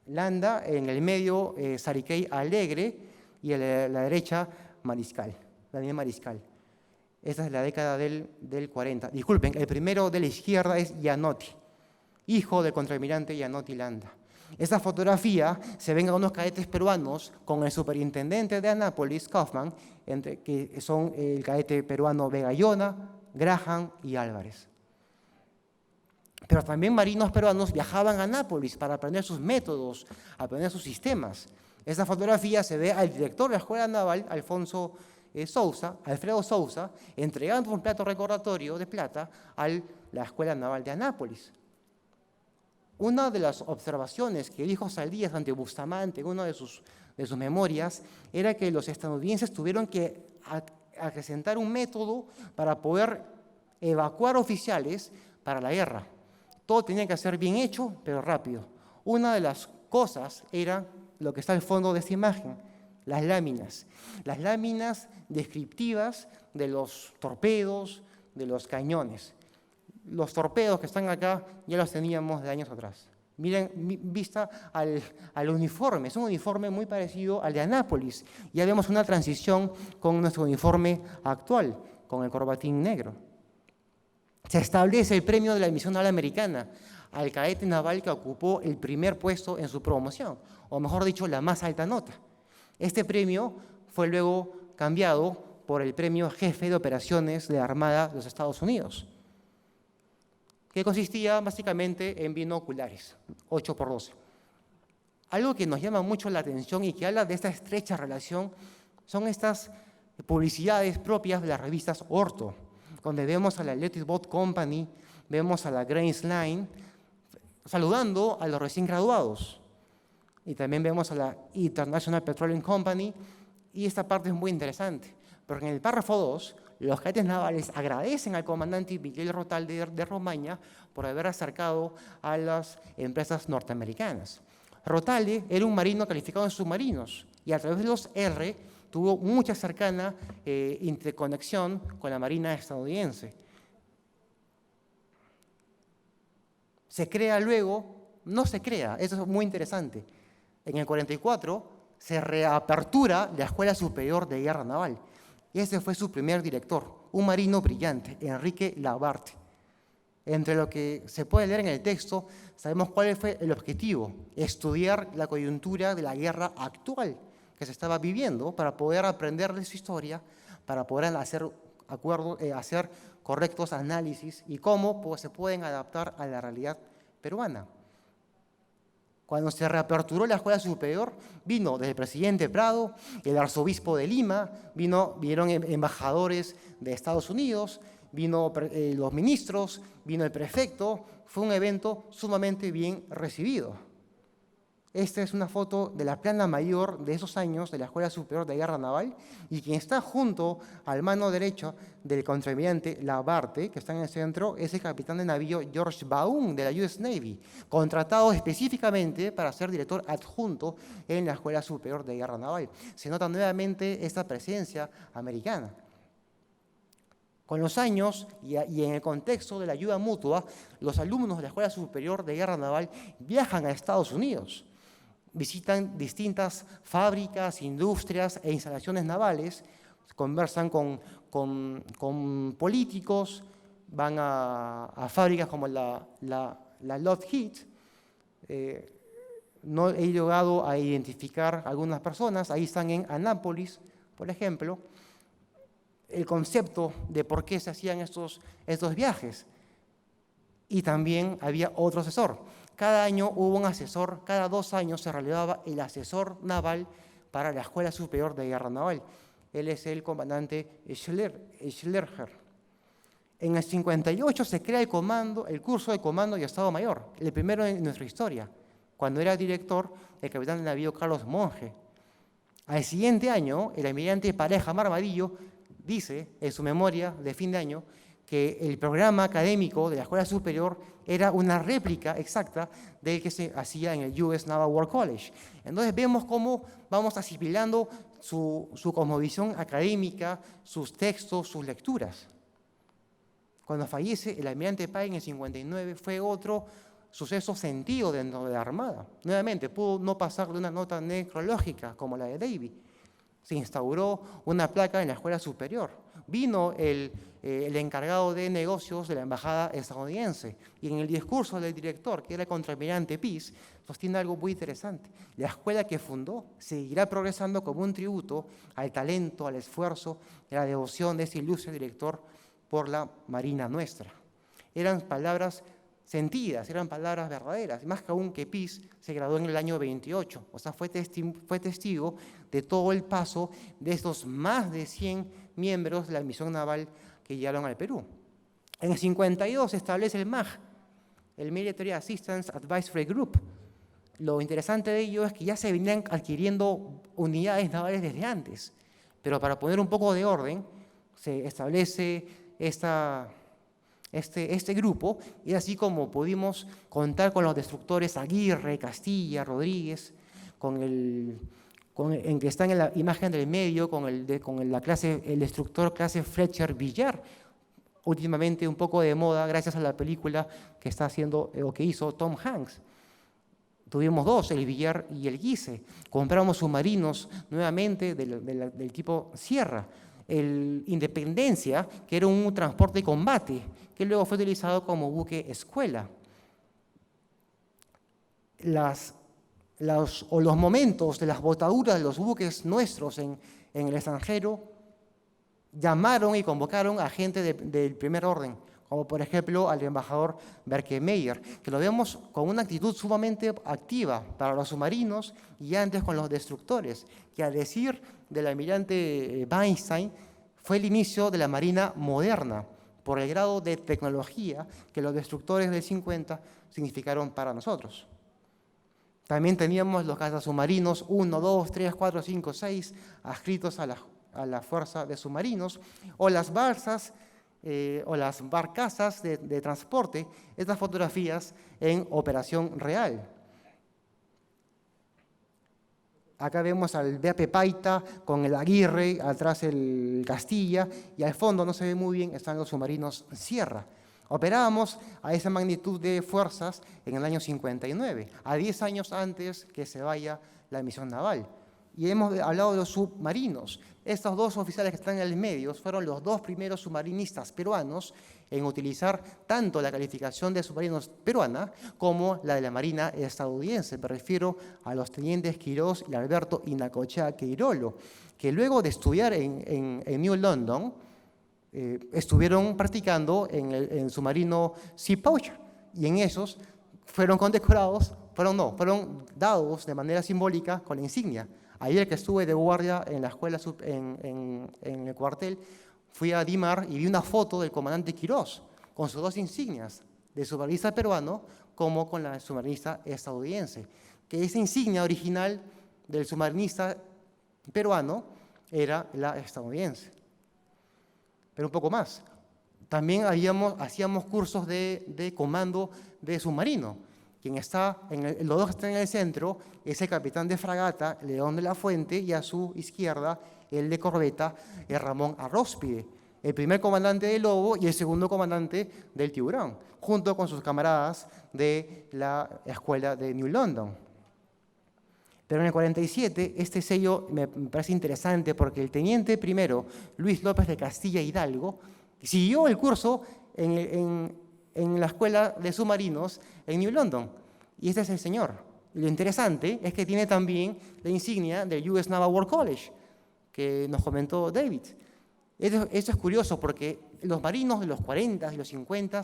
Landa, en el medio Sariquey Alegre y a la derecha Daniel Mariscal. Esta es la década del 40. Disculpen, el primero de la izquierda es Gianotti, hijo del contraalmirante Gianotti Landa. Esta fotografía se ven a unos cadetes peruanos con el superintendente de Anápolis, Kaufman, que son el cadete peruano Vegallona, Graham y Álvarez. Pero también marinos peruanos viajaban a Anápolis para aprender sus métodos, aprender sus sistemas. Esta fotografía se ve al director de la Escuela Naval, Alfredo Sousa, entregando un plato recordatorio de plata a la Escuela Naval de Anápolis. Una de las observaciones que dijo Saldías ante Bustamante en una de sus memorias era que los estadounidenses tuvieron que acrecentar un método para poder evacuar oficiales para la guerra. Todo tenía que ser bien hecho, pero rápido. Una de las cosas era lo que está al fondo de esta imagen, las láminas descriptivas de los torpedos, de los cañones. Los torpedos que están acá ya los teníamos de años atrás. Miren, vista al uniforme, es un uniforme muy parecido al de Anápolis. Ya vemos una transición con nuestro uniforme actual, con el corbatín negro. Se establece el premio de la misión naval americana al cadete naval que ocupó el primer puesto en su promoción, o mejor dicho, la más alta nota. Este premio fue luego cambiado por el premio Jefe de Operaciones de la Armada de los Estados Unidos, que consistía básicamente en binoculares, 8x12. Algo que nos llama mucho la atención y que habla de esta estrecha relación son estas publicidades propias de las revistas Orto, donde vemos a la Electric Boat Company, vemos a la Grains Line, saludando a los recién graduados. Y también vemos a la International Petroleum Company, y esta parte es muy interesante, porque en el párrafo 2, los cadetes navales agradecen al comandante Miguel Rotalde de Romaña por haber acercado a las empresas norteamericanas. Rotalde era un marino calificado en submarinos y a través de los R tuvo mucha cercana interconexión con la Marina estadounidense. Se crea luego, no se crea, eso es muy interesante. En el 44 se reapertura la Escuela Superior de Guerra Naval. Ese fue su primer director, un marino brillante, Enrique Labarte. Entre lo que se puede leer en el texto, sabemos cuál fue el objetivo: estudiar la coyuntura de la guerra actual que se estaba viviendo para poder aprender de su historia, para poder hacer correctos análisis y cómo se pueden adaptar a la realidad peruana. Cuando se reaperturó la Escuela Superior, vino desde el presidente Prado, el arzobispo de Lima, vinieron embajadores de Estados Unidos, vino los ministros, vino el prefecto. Fue un evento sumamente bien recibido. Esta es una foto de la plana mayor de esos años de la Escuela Superior de Guerra Naval, y quien está junto al mano derecha del contraalmirante Labarte, que está en el centro, es el capitán de navío George Baum de la US Navy, contratado específicamente para ser director adjunto en la Escuela Superior de Guerra Naval. Se nota nuevamente esta presencia americana. Con los años y en el contexto de la ayuda mutua, los alumnos de la Escuela Superior de Guerra Naval viajan a Estados Unidos. Visitan distintas fábricas, industrias e instalaciones navales conversan con políticos, van a fábricas como la Lockheed. No he llegado a identificar algunas personas, ahí están en Anápolis, por ejemplo, el concepto de por qué se hacían estos viajes. Y también había otro asesor. Cada año hubo un asesor, cada 2 años se relevaba el asesor naval para la Escuela Superior de Guerra Naval. Él es el comandante Schlerger. En el 58 se crea el curso de Comando y Estado Mayor, el primero en nuestra historia, cuando era director el capitán de navío Carlos Monge. Al siguiente año, el almirante Pareja Marmadillo dice en su memoria de fin de año que el programa académico de la Escuela Superior era una réplica exacta del que se hacía en el US Naval War College. Entonces vemos cómo vamos asimilando su cosmovisión académica, sus textos, sus lecturas. Cuando fallece el almirante Pai en el 59 fue otro suceso sentido dentro de la Armada. Nuevamente, pudo no pasarle una nota necrológica como la de Davy. Se instauró una placa en la Escuela Superior. Vino el encargado de negocios de la embajada estadounidense y en el discurso del director, que era el contraalmirante Pease, sostiene algo muy interesante. La escuela que fundó seguirá progresando como un tributo al talento, al esfuerzo y a la devoción de ese ilustre director por la Marina nuestra. Eran palabras sentidas, eran palabras verdaderas, más que aún que Pease se graduó en el año 28, o sea, fue testigo de todo el paso de estos más de 100 miembros de la misión naval que llegaron al Perú. En el 52 se establece el MAG, el Military Assistance Advisory Group. Lo interesante de ello es que ya se venían adquiriendo unidades navales desde antes, pero para poner un poco de orden, se establece este grupo, y así como pudimos contar con los destructores Aguirre, Castilla, Rodríguez, en que están en la imagen del medio, con el destructor clase Fletcher Villar, últimamente un poco de moda gracias a la película que está haciendo o que hizo Tom Hanks. Tuvimos 2, el Villar y el Guise. Compramos submarinos nuevamente del tipo Sierra. El Independencia, que era un transporte de combate, que luego fue utilizado como buque escuela. Los momentos de las botaduras de los buques nuestros en el extranjero llamaron y convocaron a gente del primer orden, como por ejemplo al embajador Berkemeyer, que lo vemos con una actitud sumamente activa para los submarinos y antes con los destructores, que al decir del almirante Weinstein fue el inicio de la Marina moderna, por el grado de tecnología que los destructores del 50 significaron para nosotros. También teníamos los cazasubmarinos 1, 2, 3, 4, 5, 6 adscritos a la fuerza de submarinos, o las balsas o las barcazas de transporte, estas fotografías en operación real. Acá vemos al BAP Paita con el Aguirre, atrás el Castilla, y al fondo, no se ve muy bien, están los submarinos Sierra. Operábamos a esa magnitud de fuerzas en el año 59, a 10 años antes que se vaya la misión naval. Y hemos hablado de los submarinos. Estos 2 oficiales que están en el medio fueron los 2 primeros submarinistas peruanos en utilizar tanto la calificación de submarinos peruana como la de la Marina estadounidense. Me refiero a los tenientes Quirós y Alberto Inacochea Queirolo, que luego de estudiar en New London, estuvieron practicando en el submarino Sea Poacher, y en esos fueron condecorados, fueron dados de manera simbólica con la insignia. Ayer que estuve de guardia en la escuela, en el cuartel, fui a Dimar y vi una foto del comandante Quirós con sus 2 insignias, de submarinista peruano como con la submarinista estadounidense, que esa insignia original del submarinista peruano era la estadounidense. Pero un poco más. También hacíamos cursos de comando de submarino. Los 2 que están en el centro es el capitán de fragata León de la Fuente, y a su izquierda el de corbeta Ramón Arróspide, el primer comandante del Lobo y el segundo comandante del Tiburón, junto con sus camaradas de la escuela de New London. Pero en el 47, este sello me parece interesante porque el teniente primero, Luis López de Castilla Hidalgo, siguió el curso en la Escuela de Submarinos en New London. Y este es el señor. Y lo interesante es que tiene también la insignia del US Naval War College, que nos comentó David. Esto es curioso porque los marinos de los 40 y los 50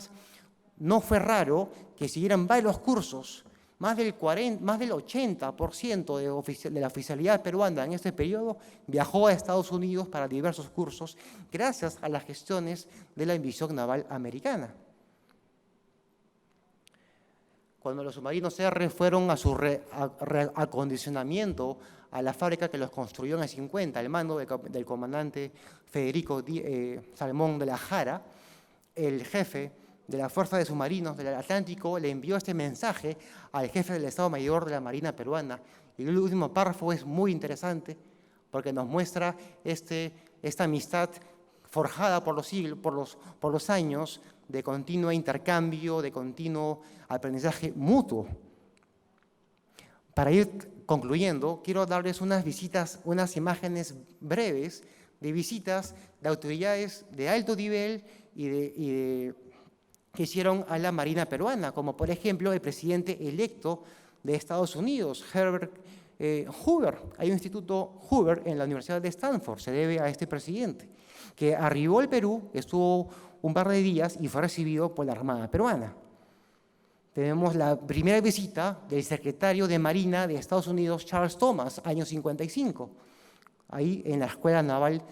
no fue raro que siguieran varios cursos. Más del 80% de la oficialidad peruana en este periodo viajó a Estados Unidos para diversos cursos gracias a las gestiones de la División Naval Americana. Cuando los submarinos R fueron a su acondicionamiento a la fábrica que los construyó en el 50, al mando del comandante Federico Salmón de la Jara, el jefe de la Fuerza de Submarinos del Atlántico le envió este mensaje al jefe del Estado Mayor de la Marina Peruana. Y el último párrafo es muy interesante porque nos muestra esta amistad forjada por los siglos, por los años de continuo intercambio, de continuo aprendizaje mutuo. Para ir concluyendo, quiero darles unas imágenes breves de visitas de autoridades de alto nivel que hicieron a la Marina peruana, como por ejemplo el presidente electo de Estados Unidos, Herbert Hoover. Hay un instituto Hoover en la Universidad de Stanford, se debe a este presidente, que arribó al Perú, estuvo un par de días y fue recibido por la Armada peruana. Tenemos la primera visita del secretario de Marina de Estados Unidos, Charles Thomas, año 55, ahí en la Escuela Naval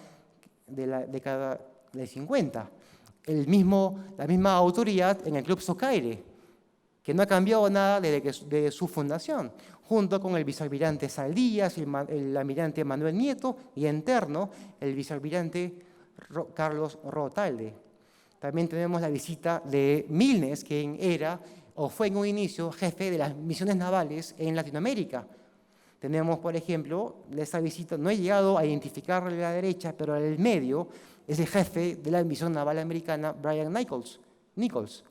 de la década del 50. La misma autoridad en el Club Socaire, que no ha cambiado nada desde su fundación, junto con el vicealmirante Saldías, el almirante Manuel Nieto y interno el vicealmirante Carlos Rotalde. También tenemos la visita de Milnes, quien era o fue en un inicio jefe de las misiones navales en Latinoamérica. Tenemos, por ejemplo, esta visita, no he llegado a identificarle a la derecha, pero al medio es el jefe de la misión naval americana, Brian Nichols.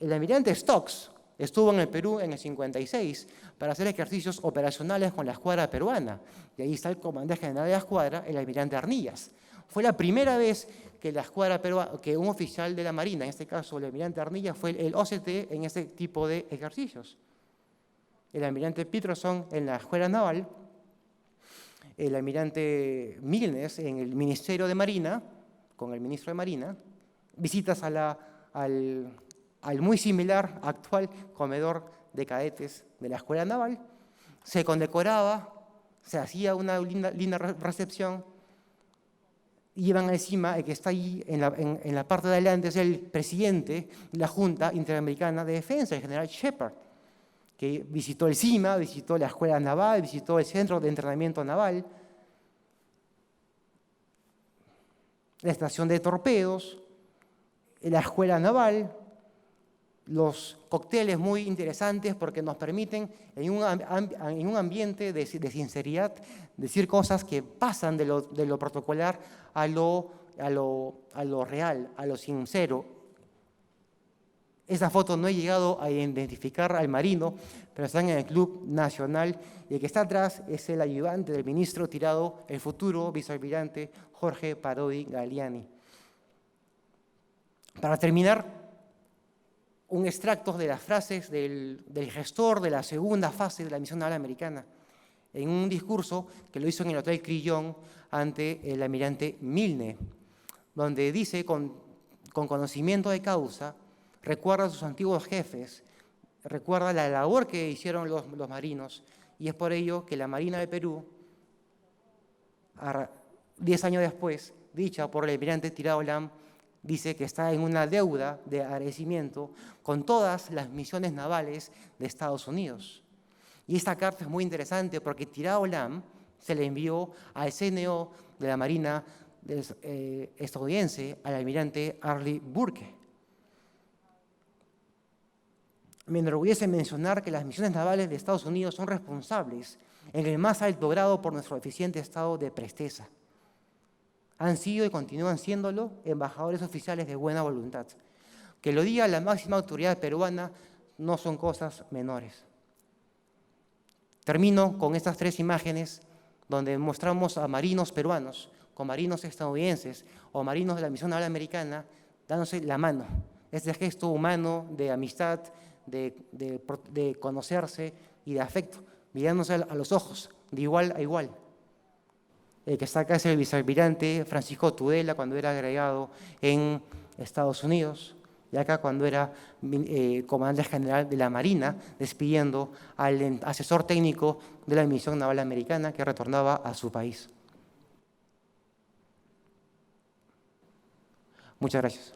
El almirante Stokes estuvo en el Perú en el 56 para hacer ejercicios operacionales con la escuadra peruana. Y ahí está el comandante general de la escuadra, el almirante Arnillas. Fue la primera vez que la escuadra peruana, que un oficial de la Marina, en este caso el almirante Arnillas, fue el OCT en este tipo de ejercicios. El almirante Peterson en la escuela naval, el almirante Milnes en el Ministerio de Marina, con el ministro de Marina, visitas al muy similar actual comedor de cadetes de la escuela naval, se condecoraba, se hacía una linda recepción, y iban encima, el que está ahí en la parte de adelante es el presidente de la Junta Interamericana de Defensa, el general Shepard, que visitó el CIMA, visitó la escuela naval, visitó el centro de entrenamiento naval, la estación de torpedos, la escuela naval, los cócteles muy interesantes porque nos permiten en un ambiente de sinceridad decir cosas que pasan de lo protocolar a lo real, a lo sincero. Esa foto no he llegado a identificar al marino, pero están en el Club Nacional y el que está atrás es el ayudante del ministro Tirado, el futuro vicealmirante Jorge Parodi Galiani. Para terminar, un extracto de las frases del gestor de la segunda fase de la misión naval americana, en un discurso que lo hizo en el Hotel Crillon ante el almirante Milne, donde dice con conocimiento de causa, recuerda a sus antiguos jefes, recuerda la labor que hicieron los marinos, y es por ello que la Marina de Perú, 10 años después, dicha por el almirante Tirado Lam, dice que está en una deuda de agradecimiento con todas las misiones navales de Estados Unidos. Y esta carta es muy interesante porque Tirado Lam se le envió al CNO de la Marina estadounidense, al almirante Arleigh Burke. Me enorgullece mencionar que las misiones navales de Estados Unidos son responsables en el más alto grado por nuestro eficiente estado de presteza. Han sido y continúan siéndolo embajadores oficiales de buena voluntad. Que lo diga la máxima autoridad peruana no son cosas menores. Termino con estas 3 imágenes donde mostramos a marinos peruanos con marinos estadounidenses o marinos de la misión naval americana dándose la mano. Este gesto humano de amistad, de conocerse y de afecto, mirándose a los ojos, de igual a igual. El que está acá es el vicealmirante Francisco Tudela cuando era agregado en Estados Unidos, y acá cuando era comandante general de la Marina, despidiendo al asesor técnico de la misión naval americana que retornaba a su país. Muchas gracias.